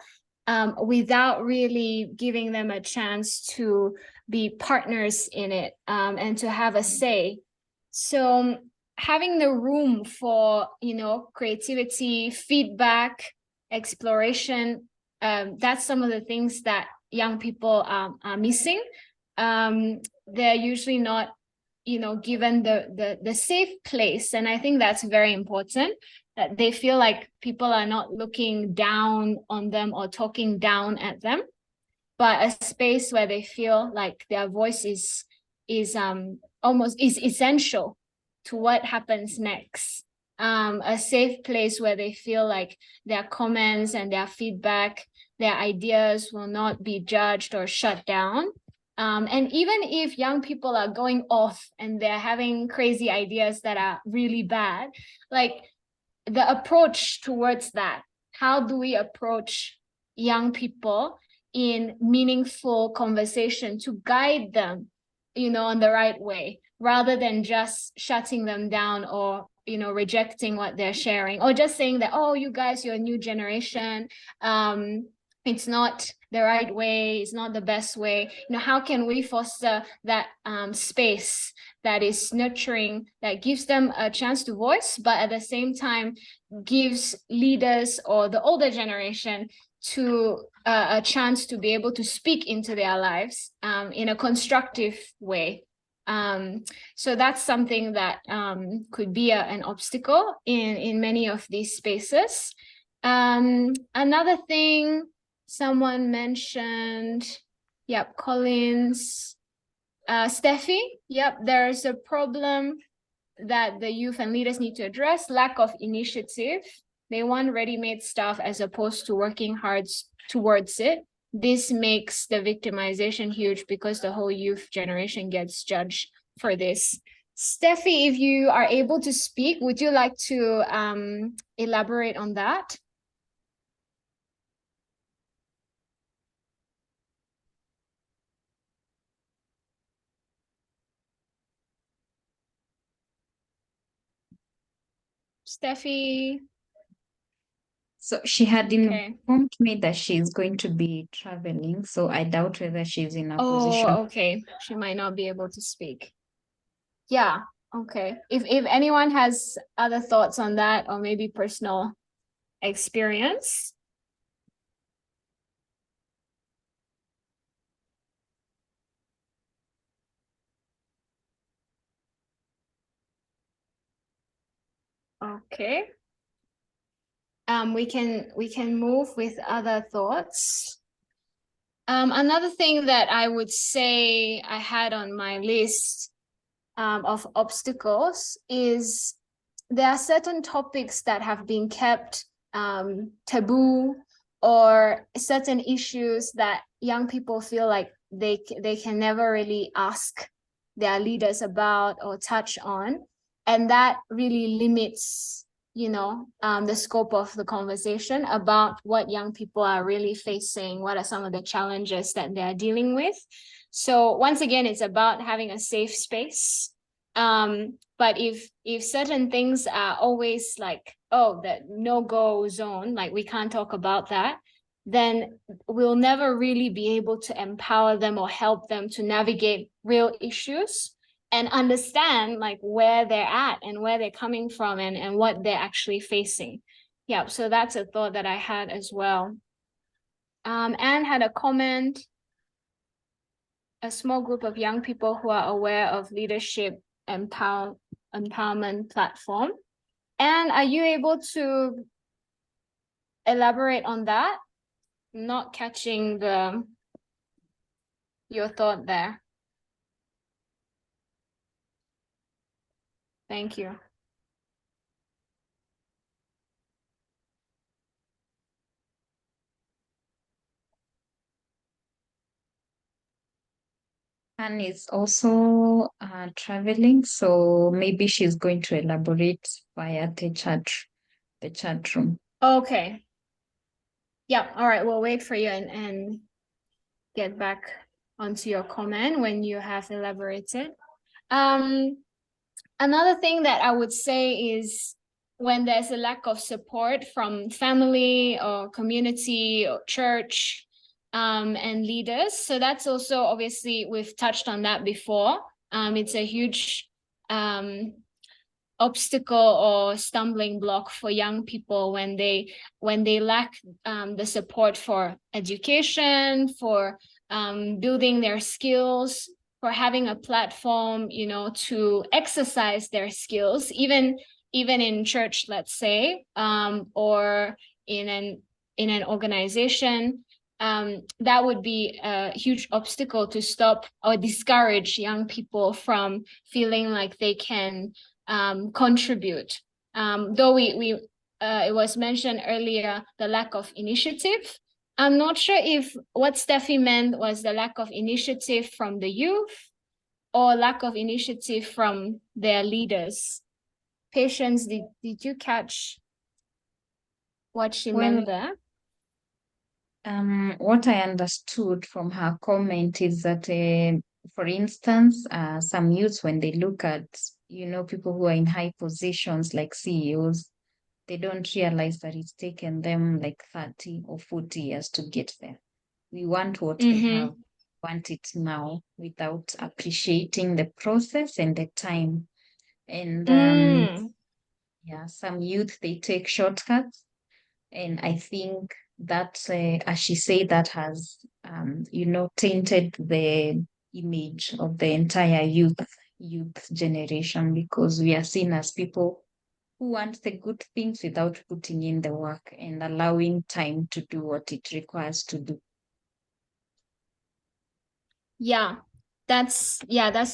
without really giving them a chance to be partners in it and to have a say. So having the room for, creativity, feedback, exploration, that's some of the things that young people are missing. They're usually not, given the safe place. And I think that's very important, that they feel like people are not looking down on them or talking down at them, but a space where they feel like their voice is essential to what happens next. A safe place where they feel like their comments and their feedback, their ideas will not be judged or shut down. And even if young people are going off and they're having crazy ideas that are really bad, like the approach towards that, how do we approach young people in meaningful conversation to guide them, on the right way, rather than just shutting them down or, rejecting what they're sharing, or just saying that, oh, you guys, you're a new generation. It's not the right way, it's not the best way. How can we foster that space that is nurturing, that gives them a chance to voice, but at the same time gives leaders or the older generation to a chance to be able to speak into their lives in a constructive way. So that's something that could be an obstacle in many of these spaces. Another thing someone mentioned, yep, Collins, Steffi, yep, there's a problem that the youth and leaders need to address: lack of initiative. They want ready-made stuff as opposed to working hard towards it. This makes the victimization huge because the whole youth generation gets judged for this. Steffi, if you are able to speak, would you like to elaborate on that? Steffi? So she had Okay. informed me that she's going to be traveling, so I doubt whether she's in a position. Oh, okay. She might not be able to speak. Yeah, okay. If anyone has other thoughts on that, or maybe personal experience. Okay. We can move with other thoughts. Another thing that I would say I had on my list of obstacles is there are certain topics that have been kept taboo, or certain issues that young people feel like they can never really ask their leaders about or touch on, and that really limits, you know, the scope of the conversation about what young people are really facing, what are some of the challenges that they're dealing with. So once again, it's about having a safe space. But if certain things are always like, oh, the no-go zone, like we can't talk about that, then we'll never really be able to empower them or help them to navigate real issues and understand like where they're at and where they're coming from and what they're actually facing. Yeah, so that's a thought that I had as well. Anne had a comment. A small group of young people who are aware of leadership empowerment platform. And are you able to elaborate on that? Not catching your thought there. Thank you. Anne is also traveling, so maybe she's going to elaborate via the chat room. Okay. Yeah, all right, we'll wait for you and get back onto your comment when you have elaborated. Another thing that I would say is when there's a lack of support from family or community or church, and leaders. So that's also, obviously, we've touched on that before. It's a huge obstacle or stumbling block for young people when they lack the support for education, for building their skills, for having a platform, you know, to exercise their skills, even in church, let's say, or in an organization. That would be a huge obstacle to stop or discourage young people from feeling like they can contribute. Though it was mentioned earlier, the lack of initiative. I'm not sure if what Steffi meant was the lack of initiative from the youth or lack of initiative from their leaders. Patience, did you catch what she meant there? What I understood from her comment is that, for instance, some youths, when they look at, you know, people who are in high positions like CEOs, they don't realize that it's taken them like 30 or 40 years to get there. We want what they have, want it now, without appreciating the process and the time. And yeah, some youth, they take shortcuts. And I think that, as she said, that has, you know, tainted the image of the entire youth generation, because we are seen as people who want the good things without putting in the work and allowing time to do what it requires to do. Yeah, that's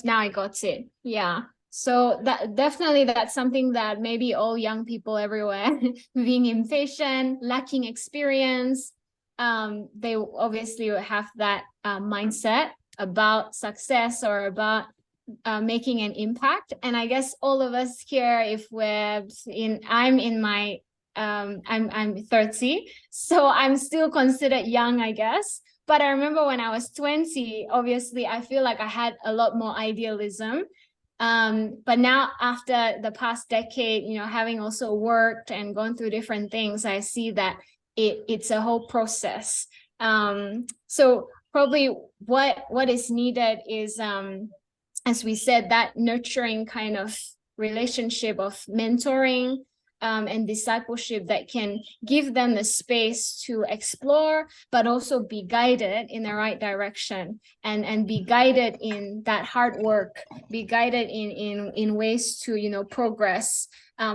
now I got it. Yeah. So that's something that maybe all young people everywhere being impatient, lacking experience, they obviously have that mindset about success or about making an impact. And I guess all of us here, if I'm 30, so I'm still considered young, I guess. But I remember when I was 20, obviously, I feel like I had a lot more idealism. But now, after the past decade, you know, having also worked and gone through different things, I see that it's a whole process. So probably what is needed is, as we said, that nurturing kind of relationship of mentoring, and discipleship that can give them the space to explore, but also be guided in the right direction, and be guided in that hard work, be guided in ways to, you know, progress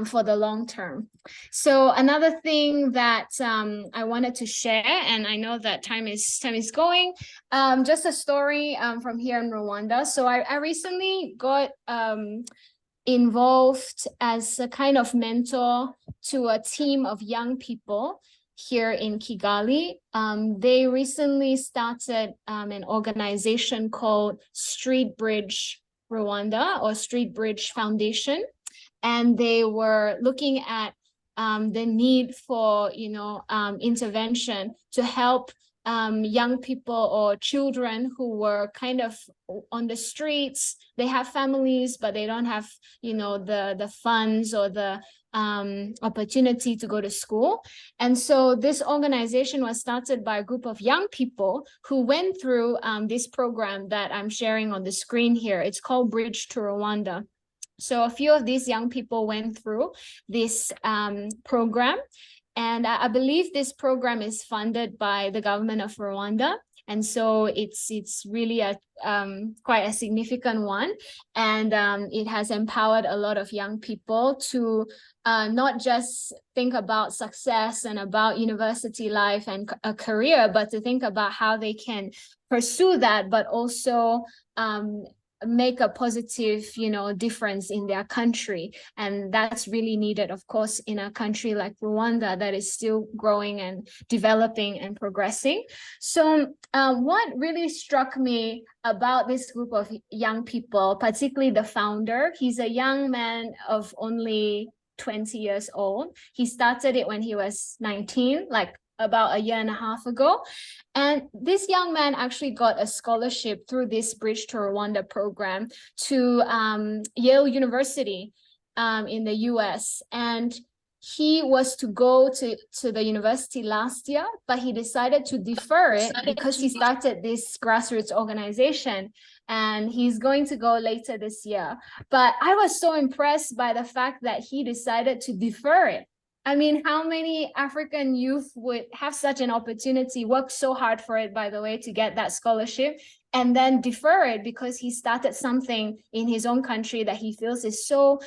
for the long term. So another thing that I wanted to share, and I know that time is going, just a story from here in Rwanda. So I recently got involved as a kind of mentor to a team of young people here in Kigali. They recently started an organization called Street Bridge Rwanda, or Street Bridge Foundation. And they were looking at the need for, intervention to help young people or children who were kind of on the streets. They have families, but they don't have, the funds or the opportunity to go to school. And so this organization was started by a group of young people who went through this program that I'm sharing on the screen here. It's called Bridge to Rwanda. So a few of these young people went through this program, and I believe this program is funded by the government of Rwanda. And so it's really a quite a significant one, and it has empowered a lot of young people to not just think about success and about university life and a career, but to think about how they can pursue that, but also make a positive, difference in their country. And that's really needed, of course, in a country like Rwanda that is still growing and developing and progressing. So what really struck me about this group of young people, particularly the founder, he's a young man of only 20 years old. He started it when he was 19, like about a year and a half ago. And this young man actually got a scholarship through this Bridge to Rwanda program to Yale University in the US. And he was to go to the university last year, but he decided to defer it because he started this grassroots organization, and he's going to go later this year. But I was so impressed by the fact that he decided to defer it. I mean, how many African youth would have such an opportunity, work so hard for it, by the way, to get that scholarship, and then defer it because he started something in his own country that he feels is so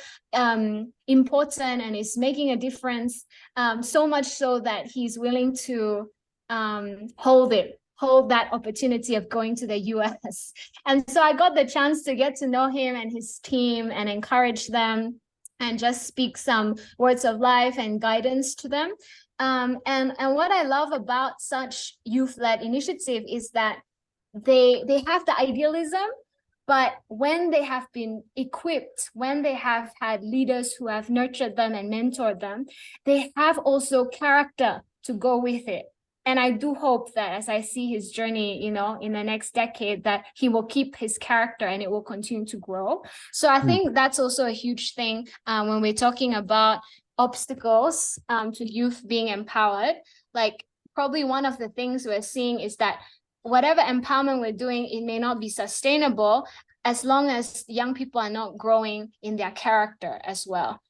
important and is making a difference, so much so that he's willing to hold that opportunity of going to the US. And so I got the chance to get to know him and his team and encourage them and just speak some words of life and guidance to them. And what I love about such youth-led initiative is that they have the idealism, but when they have been equipped, when they have had leaders who have nurtured them and mentored them, they have also character to go with it. And I do hope that as I see his journey, in the next decade, that he will keep his character and it will continue to grow. So I think that's also a huge thing when we're talking about obstacles to youth being empowered. Like, probably one of the things we're seeing is that whatever empowerment we're doing, it may not be sustainable as long as young people are not growing in their character as well,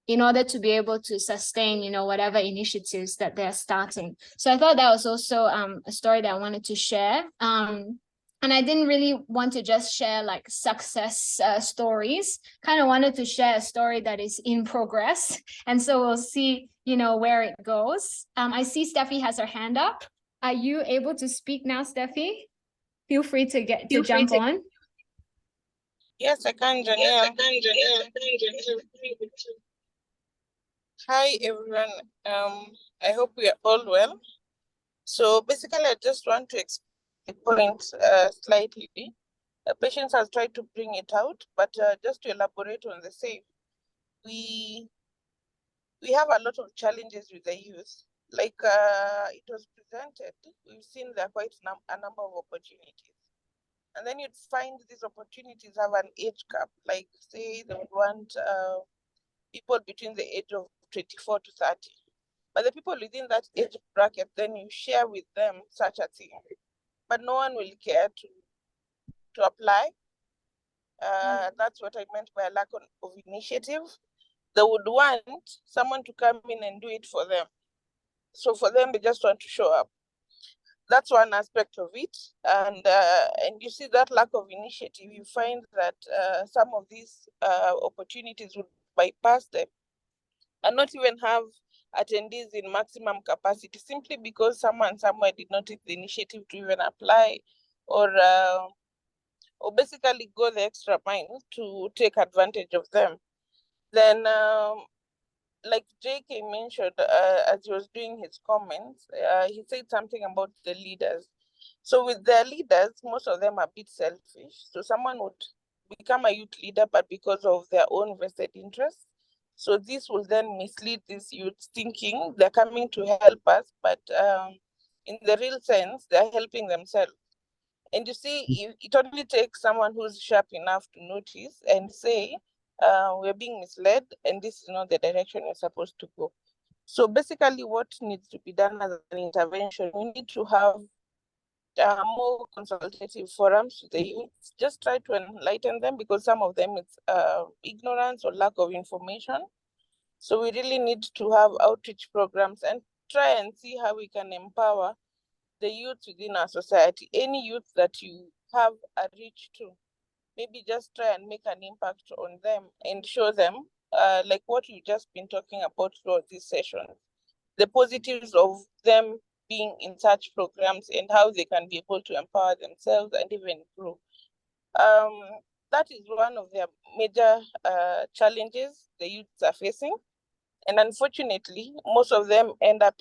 in order to be able to sustain, whatever initiatives that they're starting. So I thought that was also a story that I wanted to share. And I didn't really want to just share like success stories, kind of wanted to share a story that is in progress. And so we'll see, where it goes. I see Steffi has her hand up. Are you able to speak now, Steffi? Feel free to jump on. Yes, I can, Janelle. Hi, everyone. I hope we are all well. So basically, I just want to explain the point slightly. Patience has tried to bring it out, but just to elaborate on the same, we have a lot of challenges with the youth. Like it was presented, we've seen there are quite a number of opportunities. And then you'd find these opportunities have an age gap. Like, say, they would want people between the age of 24 to 30. But the people within that age bracket, then you share with them such a thing. But no one will care to apply. That's what I meant by a lack of initiative. They would want someone to come in and do it for them. So for them, they just want to show up. That's one aspect of it. And you see that lack of initiative, you find that some of these opportunities would bypass them and not even have attendees in maximum capacity simply because someone somewhere did not take the initiative to even apply or basically go the extra mile to take advantage of them. Then, like JK mentioned, as he was doing his comments, he said something about the leaders. So with their leaders, most of them are a bit selfish. So someone would become a youth leader, but because of their own vested interests. So this will then mislead these youths thinking they're coming to help us, but in the real sense, they're helping themselves. And you see, it only takes someone who's sharp enough to notice and say, we're being misled and this is not the direction we're supposed to go. So basically what needs to be done as an intervention, we need to have more consultative forums to the youth. Just try to enlighten them because some of them it's ignorance or lack of information. So we really need to have outreach programs and try and see how we can empower the youth within our society. Any youth that you have a reach to, maybe just try and make an impact on them and show them, like what you've just been talking about throughout this session, the positives of them being in such programs and how they can be able to empower themselves and even grow. That is one of the major challenges the youths are facing. And unfortunately, most of them end up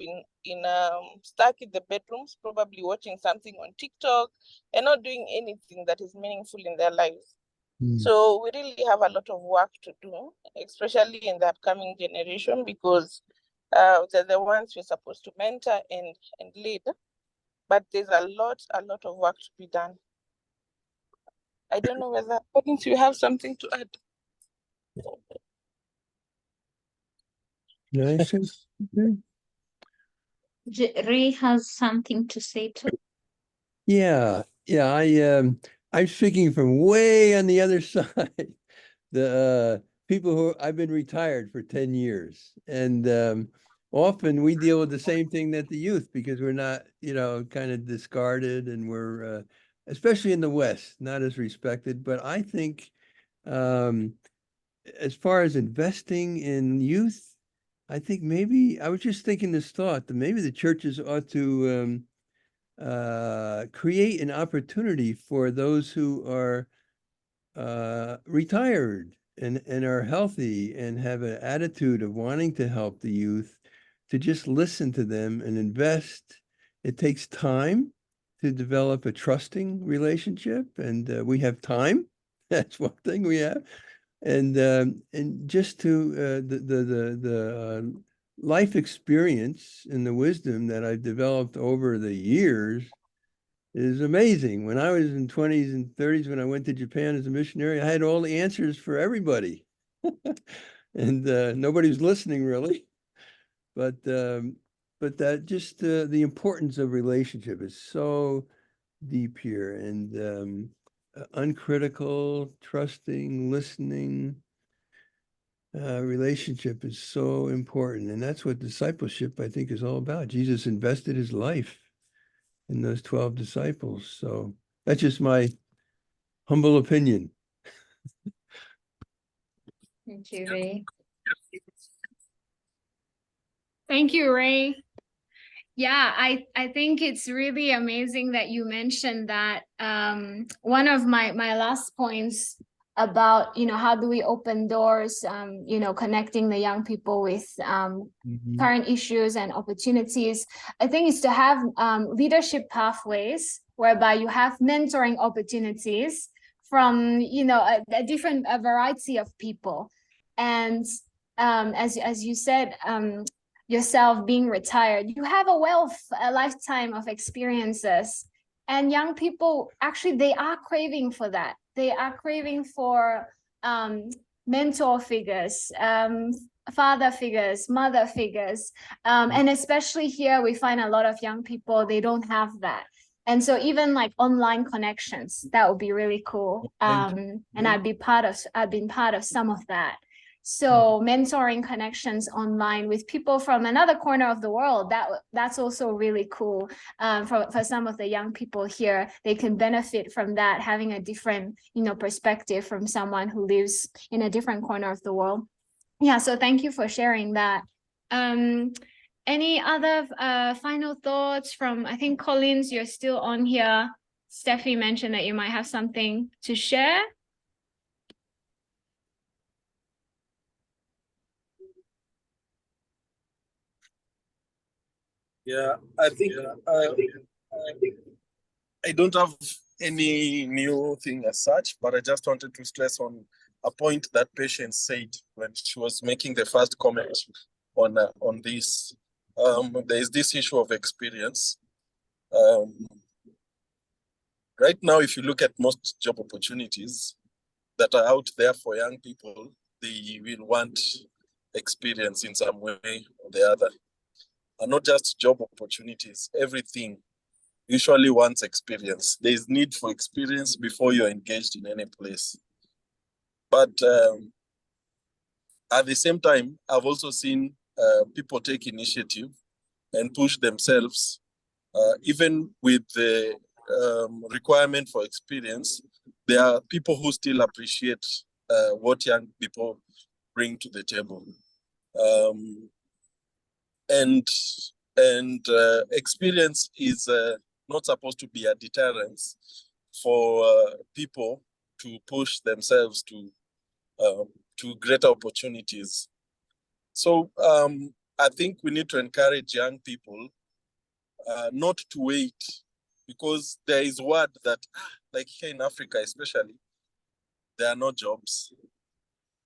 stuck in the bedrooms, probably watching something on TikTok and not doing anything that is meaningful in their lives. So we really have a lot of work to do, especially in the upcoming generation, because they're the ones we're supposed to mentor and lead. But there's a lot of work to be done. I don't know whether you have something to add. Nice. Ray has something to say too. Yeah, I'm speaking from way on the other side. The people who I've been retired for 10 years, and often we deal with the same thing that the youth because we're not, kind of discarded, and we're especially in the West, not as respected. But I think as far as investing in youth, I think maybe I was just thinking this thought that maybe the churches ought to create an opportunity for those who are retired and are healthy and have an attitude of wanting to help the youth, to just listen to them and invest. It takes time to develop a trusting relationship, and we have time. That's one thing we have. And just to the life experience and the wisdom that I've developed over the years is amazing. When I was in 20s and 30s, when I went to Japan as a missionary, I had all the answers for everybody. And nobody was listening really. But that just the importance of relationship is so deep here, and uncritical, trusting, listening relationship is so important. And that's what discipleship, I think, is all about. Jesus invested his life in those 12 disciples. So that's just my humble opinion. Thank you, Ray. Thank you, Ray. Yeah, I think it's really amazing that you mentioned that. One of my last points about, how do we open doors, connecting the young people with current issues and opportunities, I think is to have leadership pathways whereby you have mentoring opportunities from, a variety of people. And as you said, yourself being retired, you have a lifetime of experiences, and young people actually, they are craving for that. They are craving for mentor figures, father figures, mother figures, and especially here we find a lot of young people, they don't have that. And so even like online connections, that would be really cool. And I've been part of some of that. So mentoring connections online with people from another corner of the world, that's also really cool. For some of the young people here, they can benefit from that, having a different, perspective from someone who lives in a different corner of the world. Yeah, so thank you for sharing that. Any other final thoughts from, I think Collins, you're still on here. Steffi mentioned that you might have something to share. Yeah, I think I don't have any new thing as such, but I just wanted to stress on a point that Patience said when she was making the first comment on this. There is this issue of experience. Right now, if you look at most job opportunities that are out there for young people, they will want experience in some way or the other. And not just job opportunities, everything usually wants experience. There is need for experience before you're engaged in any place. But at the same time, I've also seen people take initiative and push themselves, even with the requirement for experience. There are people who still appreciate what young people bring to the table. And experience is not supposed to be a deterrence for people to push themselves to greater opportunities. So I think we need to encourage young people not to wait, because there is word that, like here in Africa especially, there are no jobs.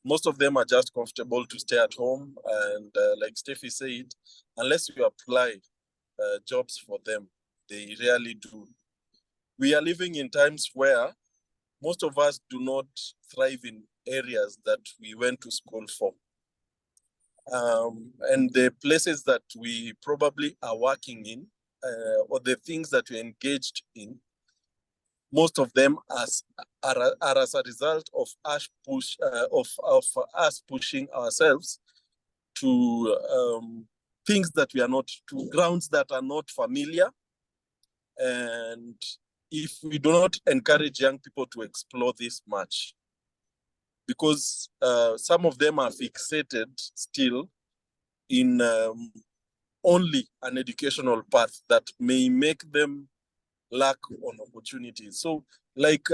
Most of them are just comfortable to stay at home, and like Steffi said, unless you apply jobs for them, they rarely do. We are living in times where most of us do not thrive in areas that we went to school for. And the places that we probably are working in, or the things that we're engaged in, most of them are as a result of us us pushing ourselves to things that we are not, to grounds that are not familiar. And if we do not encourage young people to explore this much, because some of them are fixated still in only an educational path that may make them lack on opportunities. So like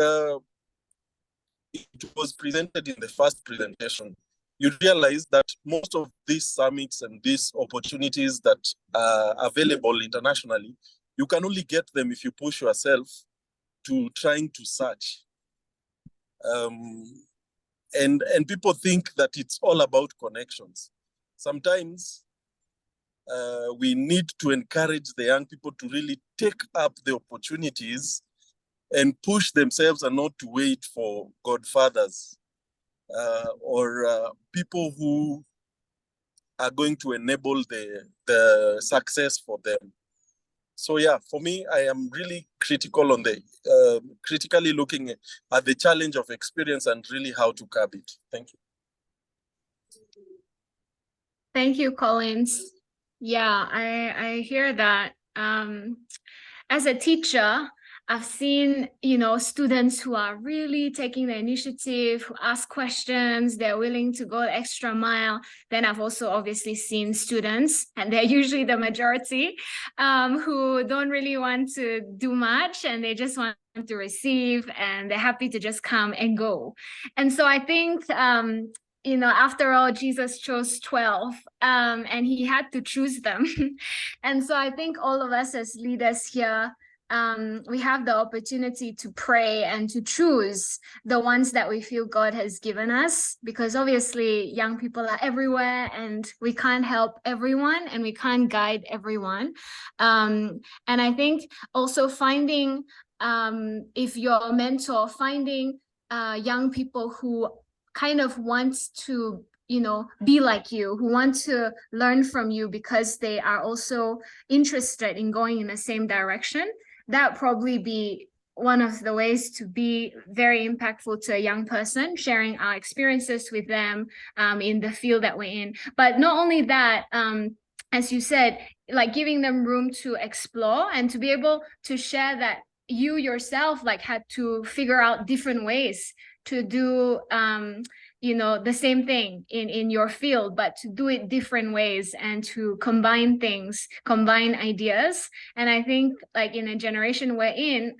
it was presented in the first presentation, you realize that most of these summits and these opportunities that are available internationally, you can only get them if you push yourself to trying to search. And people think that it's all about connections. Sometimes we need to encourage the young people to really take up the opportunities and push themselves, and not to wait for godfathers or people who are going to enable the success for them. So yeah, for me, I am really critical on the critically looking at the challenge of experience and really how to curb it. Thank you. Thank you, Collins. Yeah, I hear that. As a teacher, I've seen, students who are really taking the initiative, who ask questions, they're willing to go the extra mile. Then I've also obviously seen students, and they're usually the majority, who don't really want to do much, and they just want to receive, and they're happy to just come and go. And so I think, after all, Jesus chose 12, and he had to choose them. And so I think all of us as leaders here, we have the opportunity to pray and to choose the ones that we feel God has given us, because obviously young people are everywhere and we can't help everyone and we can't guide everyone. And I think also finding, if you're a mentor, finding young people who kind of want to be like you, who want to learn from you because they are also interested in going in the same direction. That probably be one of the ways to be very impactful to a young person, sharing our experiences with them in the field that we're in. But not only that, as you said, like giving them room to explore and to be able to share that you yourself had to figure out different ways to do you know, the same thing in your field, but to do it different ways and to combine things, combine ideas. And I think like in a generation we're in,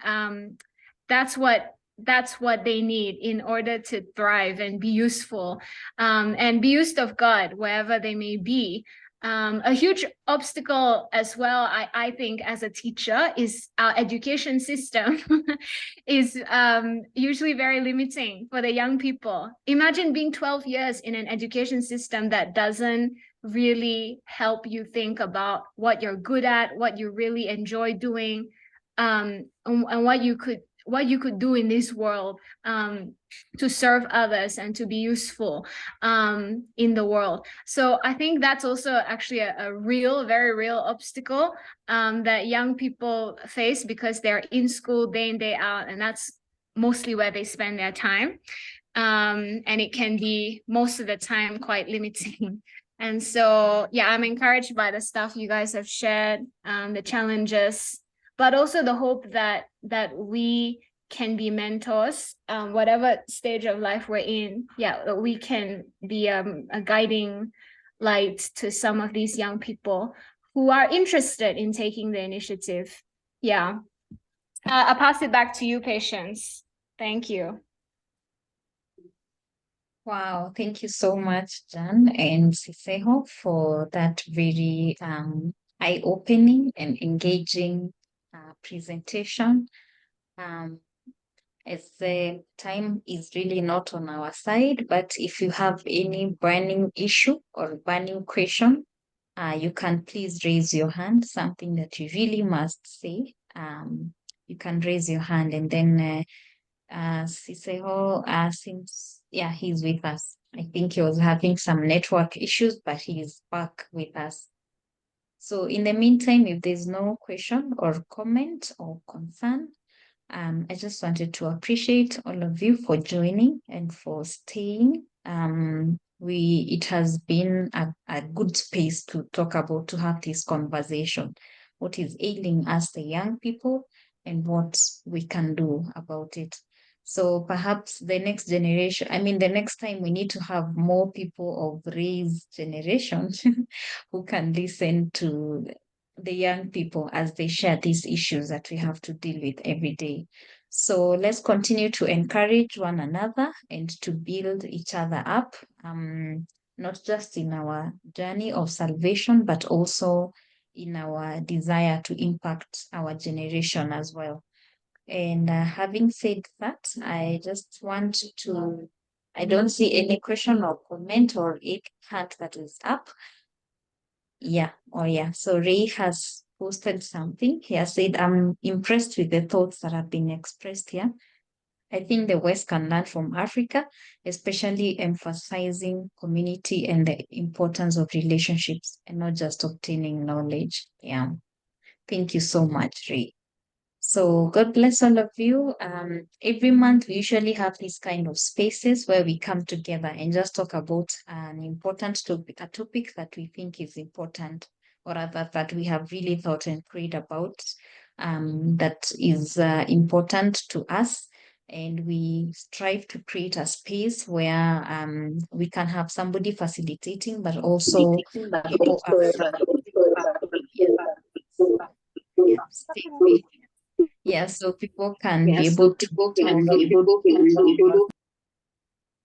that's what they need in order to thrive and be useful, and be used of God wherever they may be. A huge obstacle as well, I think, as a teacher, is our education system is usually very limiting for the young people. Imagine being 12 years in an education system that doesn't really help you think about what you're good at, what you really enjoy doing, and what you could do in this world, to serve others and to be useful in the world. So I think that's also actually a very real obstacle that young people face, because they're in school day in, day out, and that's mostly where they spend their time. And it can be most of the time quite limiting. And so, yeah, I'm encouraged by the stuff you guys have shared, the challenges, but also the hope that we can be mentors, whatever stage of life we're in. Yeah, we can be a guiding light to some of these young people who are interested in taking the initiative. Yeah. I'll pass it back to you, Patience. Thank you. Wow, thank you so much, Jan and Siseho, for that very eye-opening and engaging presentation. As the time is really not on our side, but if you have any burning issue or burning question, you can please raise your hand, something that you really must say. You can raise your hand, and then Siseho, since, yeah, he's with us. I think he was having some network issues, but he's back with us. So in the meantime, if there's no question or comment or concern, I just wanted to appreciate all of you for joining and for staying. It has been a good space to talk about, to have this conversation, what is ailing us, the young people, and what we can do about it. So perhaps the next generation, the next time we need to have more people of Ray's generation who can listen to the young people as they share these issues that we have to deal with every day. So let's continue to encourage one another and to build each other up, not just in our journey of salvation, but also in our desire to impact our generation as well. And having said that, I just want to, I don't see any question or comment or any hand that is up. Yeah, so Ray has posted something. He has said, I'm impressed with the thoughts that have been expressed here. I think the West can learn from Africa, especially emphasizing community and the importance of relationships and not just obtaining knowledge. Yeah. Thank you so much, Ray. So God bless all of you. Every month we usually have these kind of spaces where we come together and just talk about an important topic, a topic that we think is important, or rather that we have really thought and prayed about, that is important to us. And we strive to create a space where we can have somebody facilitating, but also people yeah, so people can be able to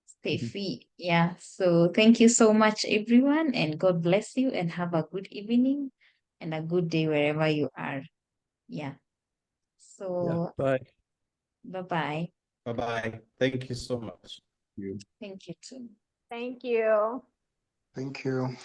stay free. Yeah, so thank you so much, everyone, and God bless you, and have a good evening and a good day wherever you are. Yeah. So Bye. Bye-bye. Bye-bye. Thank you so much. Thank you too. Thank you. Thank you.